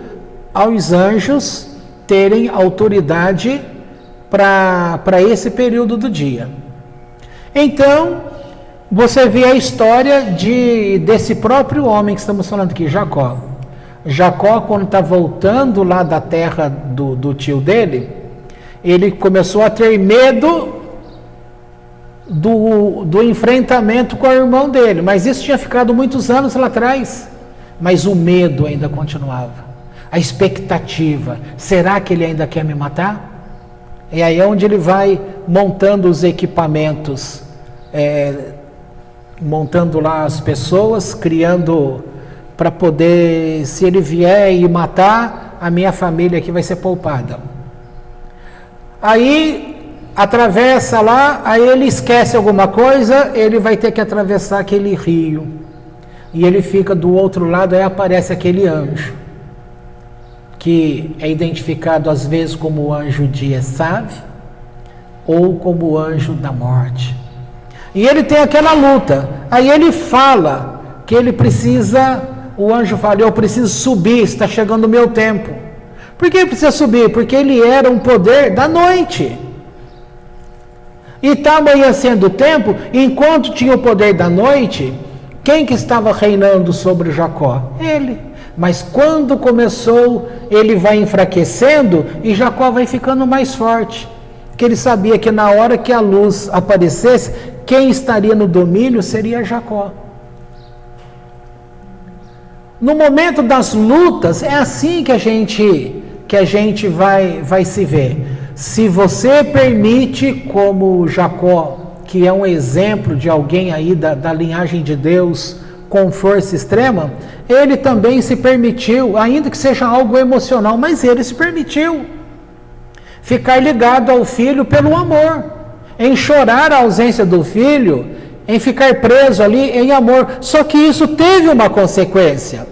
aos anjos terem autoridade para esse período do dia. Então, você vê a história desse próprio homem que estamos falando aqui, Jacó. Jacó, quando está voltando lá da terra do tio dele, ele começou a ter medo do enfrentamento com o irmão dele, mas isso tinha ficado muitos anos lá atrás, mas o medo ainda continuava, a expectativa, será que ele ainda quer me matar? E aí é onde ele vai montando os equipamentos, montando lá as pessoas, criando para poder, se ele vier e matar, a minha família aqui vai ser poupada. Aí atravessa lá, aí ele esquece alguma coisa, ele vai ter que atravessar aquele rio. E ele fica do outro lado, aí aparece aquele anjo, que é identificado às vezes como o anjo de Esav, ou como o anjo da morte. E ele tem aquela luta, aí ele fala que ele precisa, o anjo fala, eu preciso subir, está chegando o meu tempo. Por que ele precisa subir? Porque ele era um poder da noite. E está amanhecendo o tempo, enquanto tinha o poder da noite, quem que estava reinando sobre Jacó? Ele. Mas quando começou, ele vai enfraquecendo e Jacó vai ficando mais forte. Porque ele sabia que na hora que a luz aparecesse, quem estaria no domínio seria Jacó. No momento das lutas, é assim que a gente vai se ver. Se você permite, como Jacó, que é um exemplo de alguém aí da linhagem de Deus, com força extrema, ele também se permitiu, ainda que seja algo emocional, mas ele se permitiu ficar ligado ao filho pelo amor, em chorar a ausência do filho, em ficar preso ali em amor. Só que isso teve uma consequência.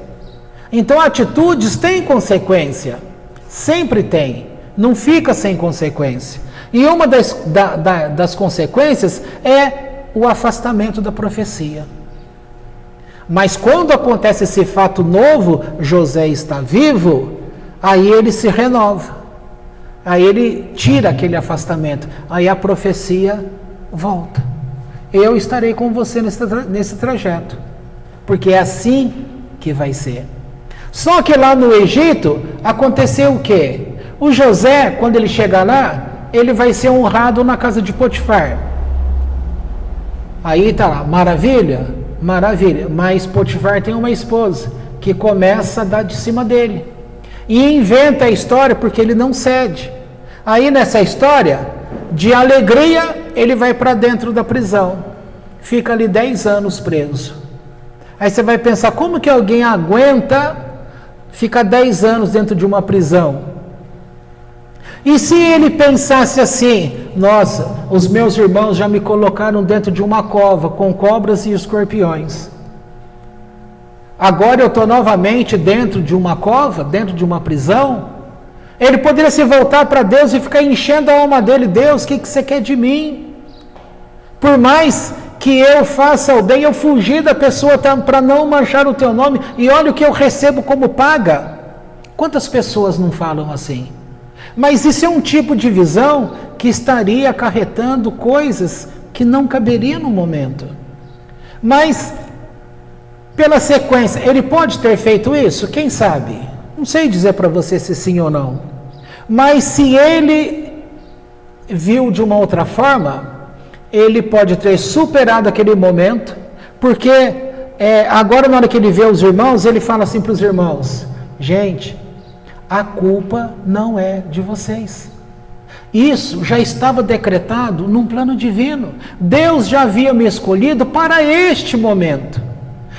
Então atitudes têm consequência, sempre tem, não fica sem consequência. E uma das consequências é o afastamento da profecia. Mas quando acontece esse fato novo, José está vivo, aí ele se renova, aí ele tira aquele afastamento, aí a profecia volta. Eu estarei com você nesse trajeto, porque é assim que vai ser. Só que lá no Egito aconteceu o quê? O José, quando ele chegar lá, ele vai ser honrado na casa de Potifar. Aí está lá, maravilha? Maravilha, mas Potifar tem uma esposa que começa a dar de cima dele e inventa a história porque ele não cede. Aí nessa história de alegria ele vai para dentro da prisão, fica ali 10 anos preso. Aí você vai pensar, como que alguém aguenta ficar 10 anos dentro de uma prisão? E se ele pensasse assim, nossa, os meus irmãos já me colocaram dentro de uma cova com cobras e escorpiões. Agora eu estou novamente dentro de uma cova, dentro de uma prisão. Ele poderia se voltar para Deus e ficar enchendo a alma dele. Deus, o que você quer de mim? Por mais que eu faça o bem, eu fugi da pessoa para não manchar o teu nome. E olha o que eu recebo como paga. Quantas pessoas não falam assim? Mas isso é um tipo de visão que estaria acarretando coisas que não caberiam no momento. Mas, pela sequência, ele pode ter feito isso? Quem sabe? Não sei dizer para você se sim ou não. Mas se ele viu de uma outra forma, ele pode ter superado aquele momento, porque agora na hora que ele vê os irmãos, ele fala assim para os irmãos: gente, a culpa não é de vocês. Isso já estava decretado num plano divino. Deus já havia me escolhido para este momento.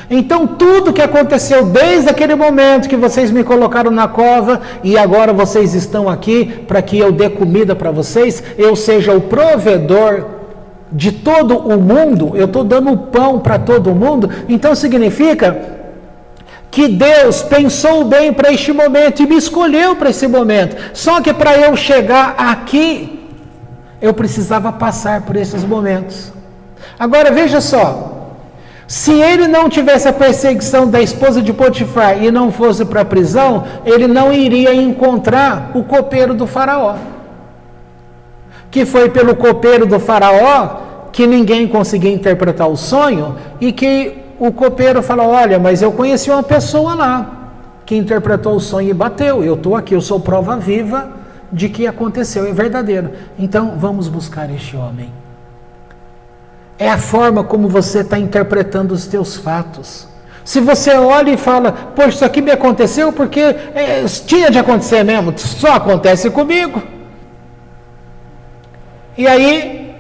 Então tudo que aconteceu desde aquele momento que vocês me colocaram na cova e agora vocês estão aqui para que eu dê comida para vocês, eu seja o provedor de todo o mundo, eu estou dando pão para todo mundo, então significa que Deus pensou bem para este momento e me escolheu para esse momento. Só que para eu chegar aqui, eu precisava passar por esses momentos. Agora veja só, se ele não tivesse a perseguição da esposa de Potifar e não fosse para a prisão, ele não iria encontrar o copeiro do faraó. Que foi pelo copeiro do faraó que ninguém conseguia interpretar o sonho e que o copeiro falou: olha, mas eu conheci uma pessoa lá que interpretou o sonho e bateu. Eu estou aqui, eu sou prova viva de que aconteceu, é verdadeiro. Então vamos buscar este homem. É a forma como você está interpretando os teus fatos. Se você olha e fala: poxa, isso aqui me aconteceu porque tinha de acontecer mesmo, só acontece comigo. E aí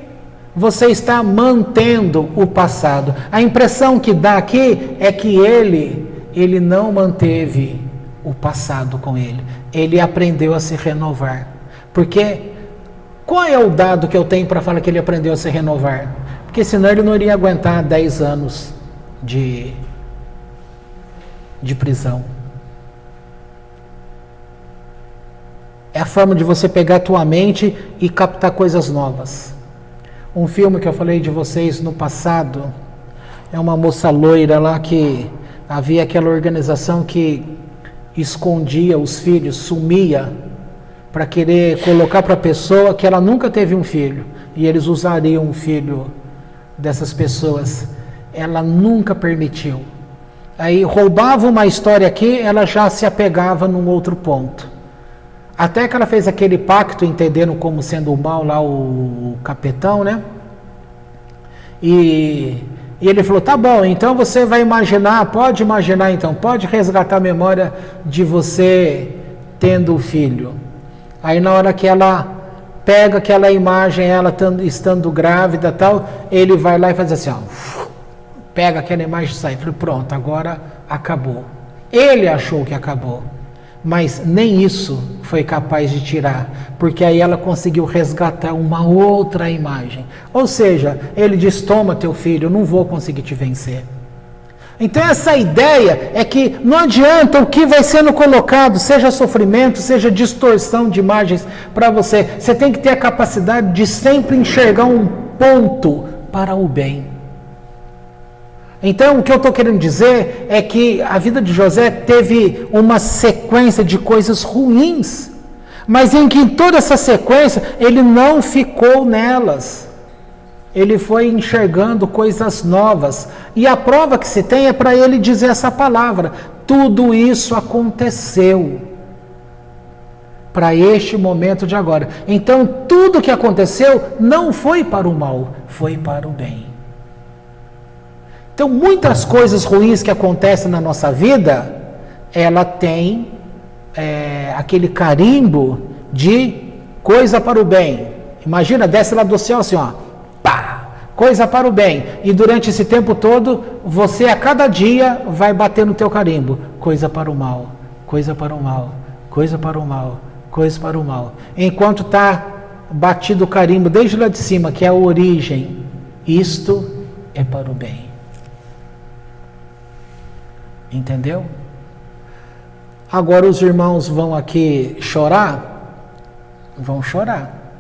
você está mantendo o passado. A impressão que dá aqui é que ele não manteve o passado com ele. Ele aprendeu a se renovar. Porque qual é o dado que eu tenho para falar que ele aprendeu a se renovar? Porque senão ele não iria aguentar 10 anos de prisão. É a forma de você pegar a tua mente e captar coisas novas. Um filme que eu falei de vocês no passado, é uma moça loira lá que havia aquela organização que escondia os filhos, sumia, para querer colocar para a pessoa que ela nunca teve um filho, e eles usariam o filho dessas pessoas. Ela nunca permitiu. Aí roubava uma história aqui, ela já se apegava num outro ponto. Até que ela fez aquele pacto, entendendo como sendo o mal lá, o capetão, né? E ele falou: tá bom, então você vai imaginar, pode imaginar então, pode resgatar a memória de você tendo o filho. Aí na hora que ela pega aquela imagem, ela estando grávida e tal, ele vai lá e faz assim, ó, pega aquela imagem e sai. Falei: pronto, agora acabou. Ele achou que acabou. Mas nem isso foi capaz de tirar, porque aí ela conseguiu resgatar uma outra imagem. Ou seja, ele diz: toma teu filho, eu não vou conseguir te vencer. Então essa ideia é que não adianta o que vai sendo colocado, seja sofrimento, seja distorção de imagens para você. Você tem que ter a capacidade de sempre enxergar um ponto para o bem. Então, o que eu estou querendo dizer é que a vida de José teve uma sequência de coisas ruins, mas em que em toda essa sequência ele não ficou nelas. Ele foi enxergando coisas novas. E a prova que se tem é para ele dizer essa palavra: tudo isso aconteceu para este momento de agora. Então, tudo que aconteceu não foi para o mal, foi para o bem. Então, muitas coisas ruins que acontecem na nossa vida, ela tem aquele carimbo de coisa para o bem. Imagina, desce lá do céu assim, ó, pá, coisa para o bem. E durante esse tempo todo, você a cada dia vai bater no teu carimbo. Coisa para o mal, coisa para o mal, coisa para o mal, coisa para o mal. Enquanto está batido o carimbo desde lá de cima, que é a origem, isto é para o bem. Entendeu? Agora os irmãos vão aqui chorar? Vão chorar.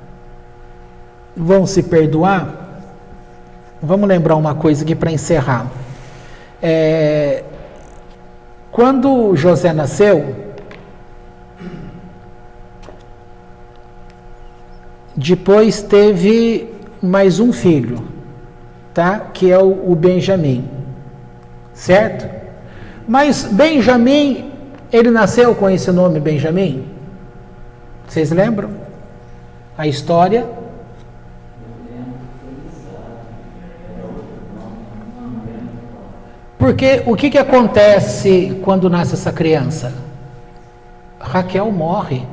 Vão se perdoar? Vamos lembrar uma coisa aqui para encerrar. Quando José nasceu, depois teve mais um filho, tá? Que é o Benjamim, certo? Mas Benjamim, ele nasceu com esse nome Benjamim? Vocês lembram? A história Porque o que acontece quando nasce essa criança? Raquel morre.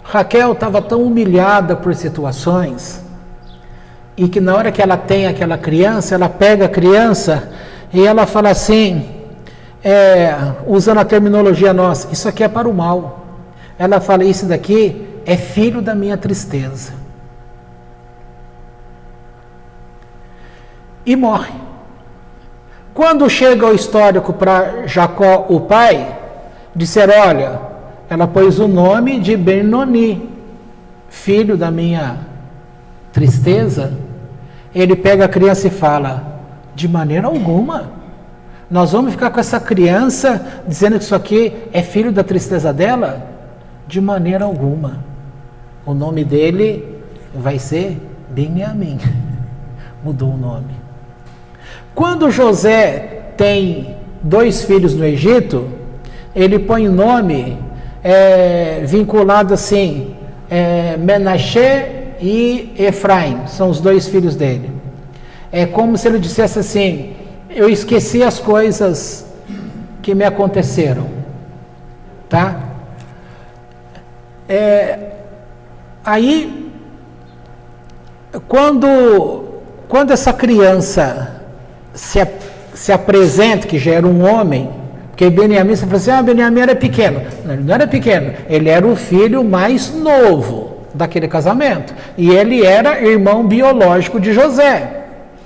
Raquel estava tão humilhada por situações, e que na hora que ela tem aquela criança, ela pega a criança e ela fala assim, usando a terminologia nossa, isso aqui é para o mal. Ela fala, isso daqui é filho da minha tristeza. E morre. Quando chega o histórico para Jacó, o pai, disseram, olha, ela pôs o nome de Benoni, filho da minha tristeza. Ele pega a criança e fala, de maneira alguma, nós vamos ficar com essa criança dizendo que isso aqui é filho da tristeza dela? De maneira alguma. O nome dele vai ser Benjamim. Mudou o nome. Quando José tem 2 filhos no Egito, ele põe o nome vinculado assim, Menaché e Efraim, são os 2 filhos dele. É como se ele dissesse assim, eu esqueci as coisas que me aconteceram, tá? Aí, quando essa criança se apresenta, que já era um homem, porque Benjamim, você fala assim, Benjamim era pequeno. Não, ele não era pequeno, ele era o filho mais novo daquele casamento, e ele era irmão biológico de José.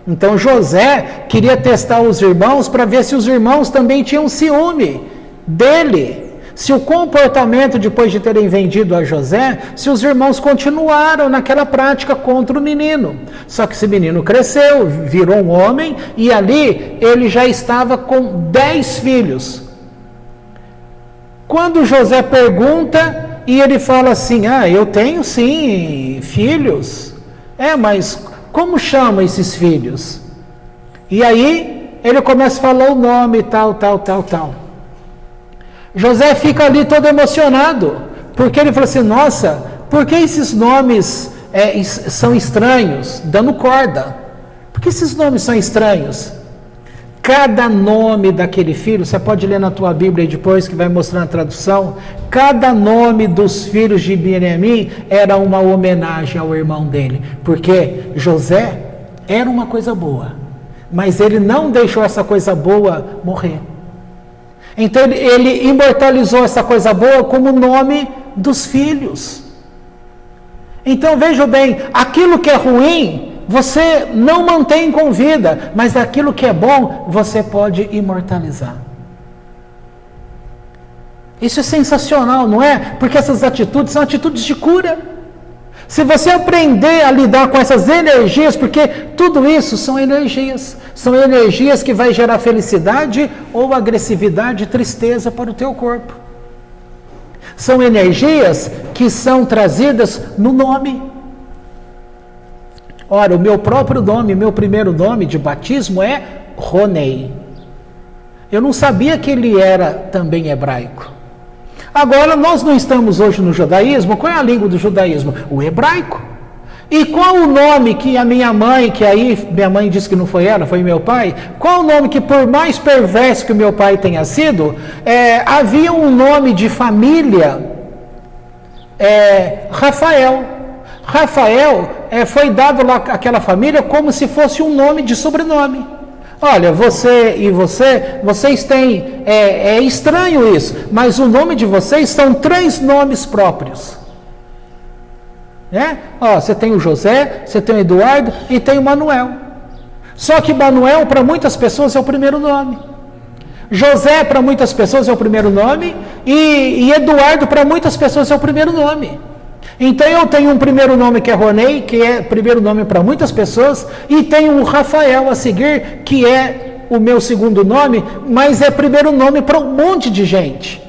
Então José queria testar os irmãos para ver se os irmãos também tinham ciúme dele, se o comportamento depois de terem vendido a José, se os irmãos continuaram naquela prática contra o menino. Só que esse menino cresceu, virou um homem, e ali ele já estava com 10 filhos. Quando José pergunta, e ele fala assim, eu tenho sim filhos, mas como chama esses filhos? E aí ele começa a falar o nome, tal. José fica ali todo emocionado, porque ele fala assim, nossa, por que esses nomes são estranhos? Dando corda. Por que esses nomes são estranhos? Cada nome daquele filho, você pode ler na tua Bíblia depois, que vai mostrar na tradução, cada nome dos filhos de Benjamim era uma homenagem ao irmão dele, porque José era uma coisa boa, mas ele não deixou essa coisa boa morrer. Então ele imortalizou essa coisa boa como o nome dos filhos. Então veja bem, aquilo que é ruim, você não mantém com vida, mas aquilo que é bom, você pode imortalizar. Isso é sensacional, não é? Porque essas atitudes são atitudes de cura. Se você aprender a lidar com essas energias, porque tudo isso são energias que vai gerar felicidade ou agressividade, tristeza para o teu corpo. São energias que são trazidas no nome. Ora, o meu próprio nome, meu primeiro nome de batismo é Ronei. Eu não sabia que ele era também hebraico. Agora, nós não estamos hoje no judaísmo. Qual é a língua do judaísmo? O hebraico. E qual o nome que a minha mãe, que aí minha mãe disse que não foi ela, foi meu pai, qual o nome que, por mais perverso que o meu pai tenha sido, havia um nome de família, Rafael. Rafael foi dado lá àquela família como se fosse um nome de sobrenome. Olha, vocês têm, é estranho isso, mas o nome de vocês são 3 nomes próprios. Você tem o José, você tem o Eduardo e tem o Manuel. Só que Manuel para muitas pessoas é o primeiro nome. José para muitas pessoas é o primeiro nome e Eduardo para muitas pessoas é o primeiro nome. Então eu tenho um primeiro nome que é Ronei, que é primeiro nome para muitas pessoas, e tenho o Rafael a seguir, que é o meu segundo nome, mas é primeiro nome para um monte de gente.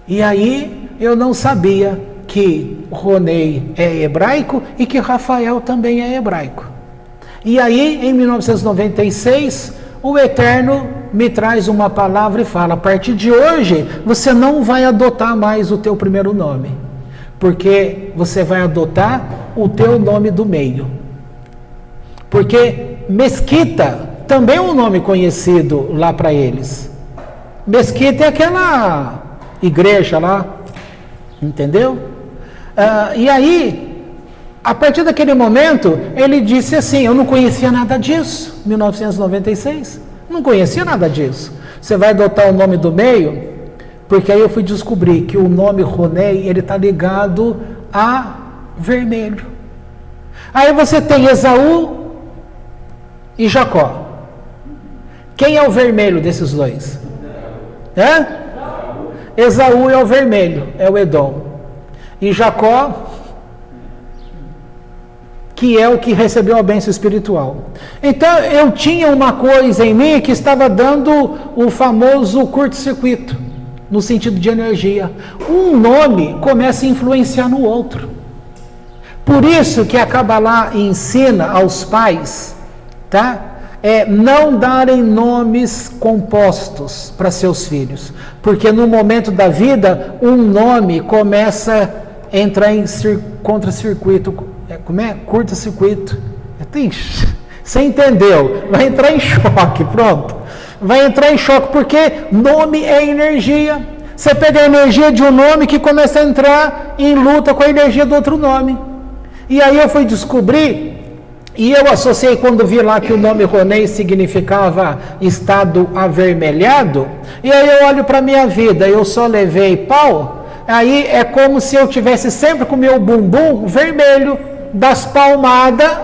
E aí eu não sabia que Ronei é hebraico e que Rafael também é hebraico. E aí, em 1996, o Eterno me traz uma palavra e fala, a partir de hoje, você não vai adotar mais o teu primeiro nome, porque você vai adotar o teu nome do meio. Porque Mesquita também é um nome conhecido lá para eles. Mesquita é aquela igreja lá, entendeu? E aí, a partir daquele momento, ele disse assim, eu não conhecia nada disso, 1996, não conhecia nada disso. Você vai adotar o nome do meio, porque aí eu fui descobrir que o nome Ronei, ele está ligado a vermelho. Aí você tem Esaú e Jacó. Quem é o vermelho desses dois? Esaú é o vermelho, é o Edom. E Jacó, que é o que recebeu a bênção espiritual. Então, eu tinha uma coisa em mim que estava dando o famoso curto-circuito, no sentido de energia. Um nome começa a influenciar no outro. Por isso que a Kabbalah ensina aos pais, tá? Não darem nomes compostos para seus filhos, porque no momento da vida um nome começa a entrar em contra-circuito, curto-circuito. Você entendeu? Vai entrar em choque, pronto. Vai entrar em choque, porque nome é energia. Você pega a energia de um nome que começa a entrar em luta com a energia do outro nome. E aí eu fui descobrir, e eu associei quando vi lá que o nome Ronei significava estado avermelhado, e aí eu olho para a minha vida, eu só levei pau, aí é como se eu tivesse sempre com o meu bumbum vermelho, das palmadas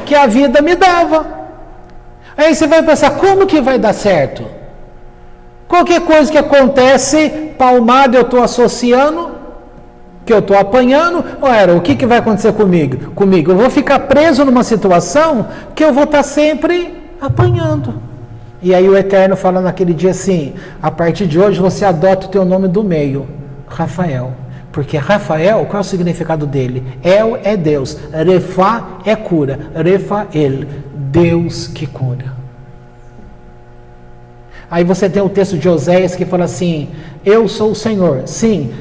que a vida me dava. Aí você vai pensar, como que vai dar certo? Qualquer coisa que acontece, palmada eu estou associando, que eu estou apanhando, o que vai acontecer comigo? Eu vou ficar preso numa situação que eu vou estar sempre apanhando. E aí o Eterno fala naquele dia assim, a partir de hoje você adota o teu nome do meio, Rafael. Porque Rafael, qual é o significado dele? El é Deus, Refá é cura, Refael, Deus que cura. Aí você tem o texto de Oséias que fala assim, eu sou o Senhor, sim,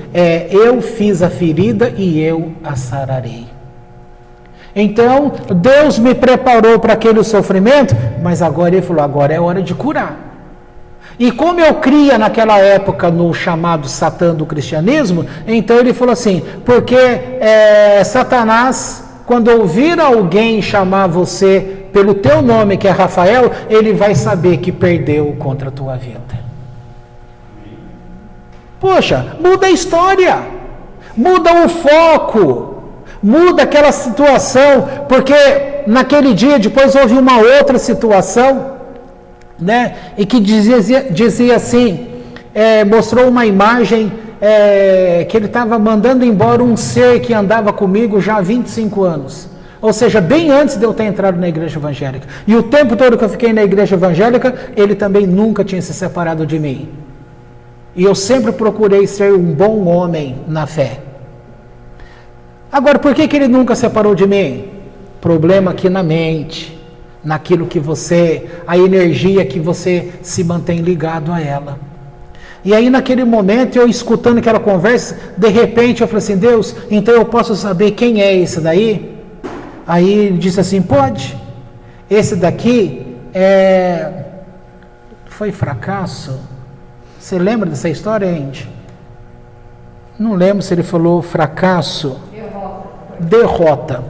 eu fiz a ferida e eu a sararei. Então, Deus me preparou para aquele sofrimento, mas agora ele falou, agora é hora de curar. E como eu cria naquela época no chamado Satã do cristianismo, então ele falou assim, porque Satanás, quando ouvir alguém chamar você pelo teu nome, que é Rafael, ele vai saber que perdeu contra a tua vida. Poxa, muda a história, muda o foco, muda aquela situação, porque naquele dia depois houve uma outra situação, né, e que dizia assim, mostrou uma imagem que ele estava mandando embora um ser que andava comigo já há 25 anos. Ou seja, bem antes de eu ter entrado na igreja evangélica. E o tempo todo que eu fiquei na igreja evangélica, ele também nunca tinha se separado de mim. E eu sempre procurei ser um bom homem na fé. Agora, por que ele nunca separou de mim? Problema aqui na mente, naquilo que a energia que você se mantém ligado a ela. E aí naquele momento, eu escutando aquela conversa, de repente eu falei assim, Deus, então eu posso saber quem é esse daí? Aí ele disse assim, pode, esse daqui foi fracasso. Você lembra dessa história, Andy? Não lembro se ele falou fracasso. Derrota.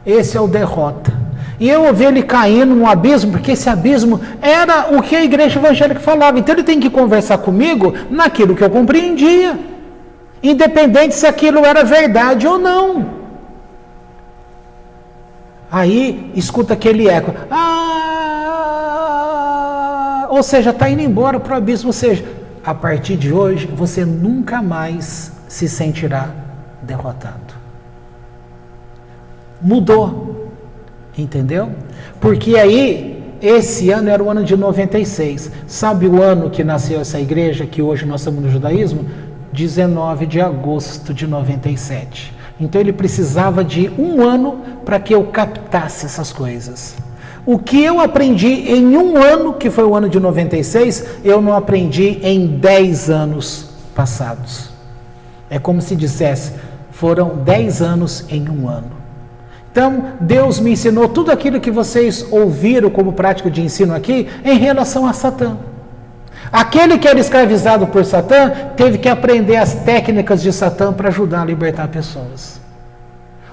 Esse é o derrota. E eu ouvi ele caindo num abismo, porque esse abismo era o que a igreja evangélica falava. Então ele tem que conversar comigo naquilo que eu compreendia, independente se aquilo era verdade ou não. Aí escuta aquele eco, ou seja, está indo embora para o abismo. Ou seja, a partir de hoje você nunca mais se sentirá derrotado. Mudou, entendeu? Porque aí, esse ano era o ano de 96. Sabe o ano que nasceu essa igreja, que hoje nós estamos no judaísmo? 19 de agosto de 97. Então ele precisava de um ano para que eu captasse essas coisas. O que eu aprendi em um ano, que foi o ano de 96, eu não aprendi em 10 anos passados. É como se dissesse, foram 10 anos em um ano. Então, Deus me ensinou tudo aquilo que vocês ouviram como prática de ensino aqui em relação a Satã. Aquele que era escravizado por Satã teve que aprender as técnicas de Satã para ajudar a libertar pessoas.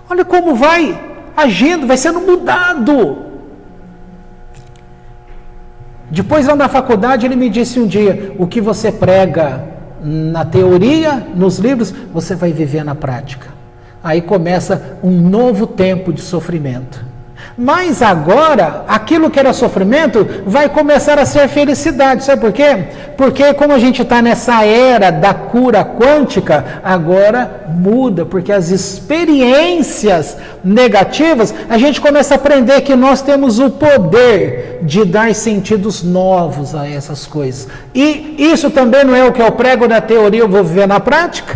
Olha como vai agindo, vai sendo mudado. Depois, lá na faculdade, ele me disse um dia: o que você prega na teoria, nos livros, você vai viver na prática. Aí começa um novo tempo de sofrimento. Mas agora, aquilo que era sofrimento vai começar a ser felicidade. Sabe por quê? Porque como a gente está nessa era da cura quântica, agora muda, porque as experiências negativas, a gente começa a aprender que nós temos o poder de dar sentidos novos a essas coisas. E isso também não é o que eu prego na teoria, eu vou viver na prática?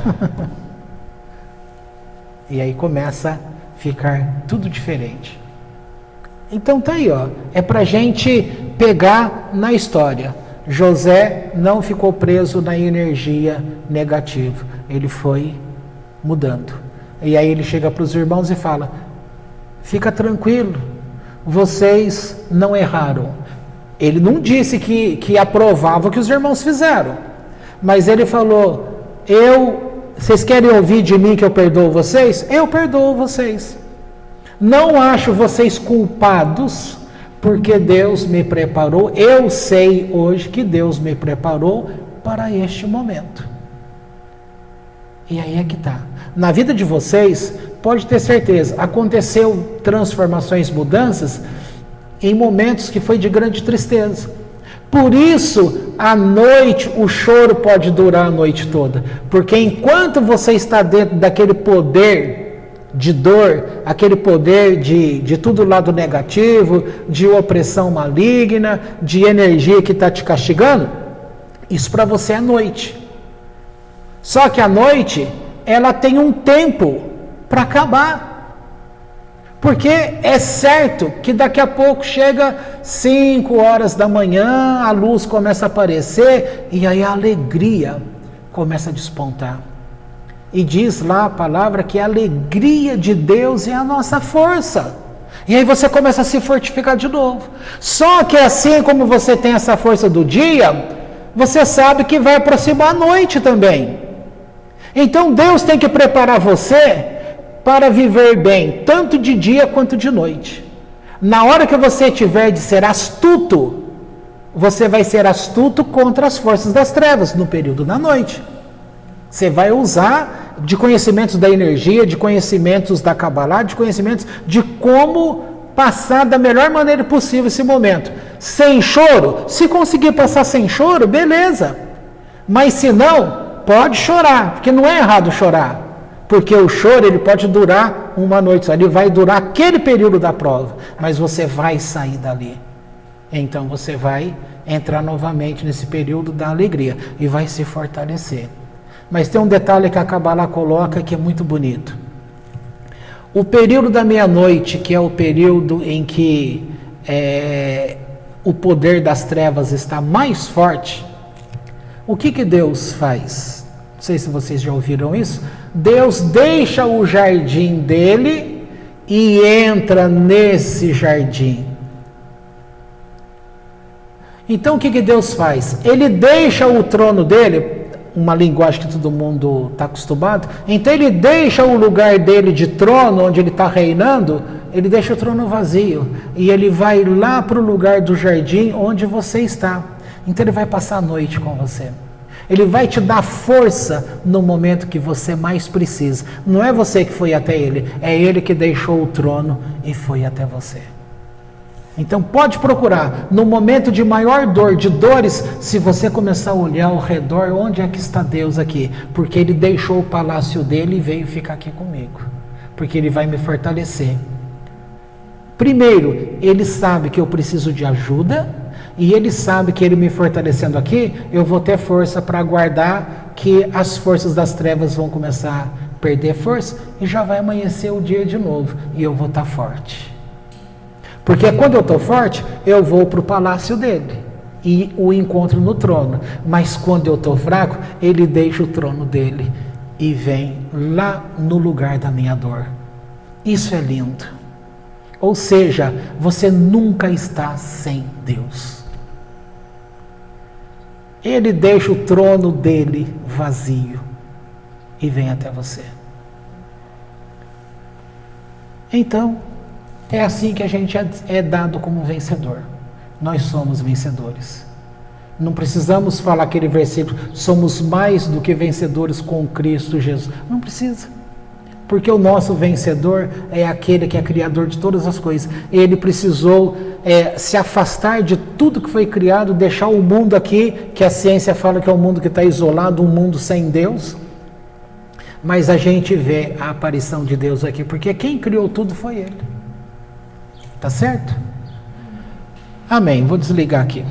E aí começa a ficar tudo diferente. Então tá aí, ó, é para a gente pegar na história. José não ficou preso na energia negativa, ele foi mudando. E aí ele chega para os irmãos e fala: fica tranquilo, vocês não erraram. Ele não disse que aprovava o que os irmãos fizeram, mas ele falou: vocês querem ouvir de mim que eu perdoo vocês? Eu perdoo vocês. Não acho vocês culpados, porque Deus me preparou. Eu sei hoje que Deus me preparou para este momento. E aí é que está. Na vida de vocês, pode ter certeza, aconteceu transformações, mudanças, em momentos que foi de grande tristeza. Por isso, à noite, o choro pode durar a noite toda. Porque enquanto você está dentro daquele poder de dor, aquele poder de tudo lado negativo, de opressão maligna, de energia que está te castigando, isso para você é noite. Só que a noite, ela tem um tempo para acabar. Porque é certo que daqui a pouco chega 5 horas da manhã, a luz começa a aparecer e aí a alegria começa a despontar. E diz lá a palavra que a alegria de Deus é a nossa força. E aí você começa a se fortificar de novo. Só que assim como você tem essa força do dia, você sabe que vai aproximar a noite também. Então Deus tem que preparar você para viver bem, tanto de dia quanto de noite. Na hora que você tiver de ser astuto, você vai ser astuto contra as forças das trevas no período da noite. Você vai usar de conhecimentos da energia, de conhecimentos da Kabbalah, de conhecimentos de como passar da melhor maneira possível esse momento. Sem choro, se conseguir passar sem choro, beleza. Mas se não, pode chorar, porque não é errado chorar. Porque o choro, ele pode durar uma noite, ele vai durar aquele período da prova, mas você vai sair dali. Então você vai entrar novamente nesse período da alegria e vai se fortalecer. Mas tem um detalhe que a Kabbalah coloca que é muito bonito. O período da meia-noite, que é o período em que o poder das trevas está mais forte, o que Deus faz? Não sei se vocês já ouviram isso. Deus deixa o jardim dele e entra nesse jardim. Então o que Deus faz? Ele deixa o trono dele, uma linguagem que todo mundo está acostumado, então ele deixa o lugar dele de trono, onde ele está reinando, ele deixa o trono vazio, e ele vai lá para o lugar do jardim onde você está. Então ele vai passar a noite com você. Ele vai te dar força no momento que você mais precisa. Não é você que foi até ele, é ele que deixou o trono e foi até você. Então pode procurar, no momento de maior dor, de dores, se você começar a olhar ao redor, onde é que está Deus aqui? Porque ele deixou o palácio dele e veio ficar aqui comigo. Porque ele vai me fortalecer. Primeiro, ele sabe que eu preciso de ajuda. E ele sabe que ele me fortalecendo aqui, eu vou ter força para aguardar que as forças das trevas vão começar a perder força e já vai amanhecer o dia de novo e eu vou estar forte. Porque quando eu estou forte, eu vou para o palácio dele e o encontro no trono. Mas quando eu estou fraco, ele deixa o trono dele e vem lá no lugar da minha dor. Isso é lindo. Ou seja, você nunca está sem Deus. Ele deixa o trono dele vazio e vem até você. Então, é assim que a gente é dado como vencedor. Nós somos vencedores. Não precisamos falar aquele versículo, somos mais do que vencedores com Cristo Jesus. Não precisa. Porque o nosso vencedor é aquele que é criador de todas as coisas. Ele precisou se afastar de tudo que foi criado, deixar o mundo aqui, que a ciência fala que é um mundo que está isolado, um mundo sem Deus. Mas a gente vê a aparição de Deus aqui, porque quem criou tudo foi Ele. Tá certo? Amém. Vou desligar aqui.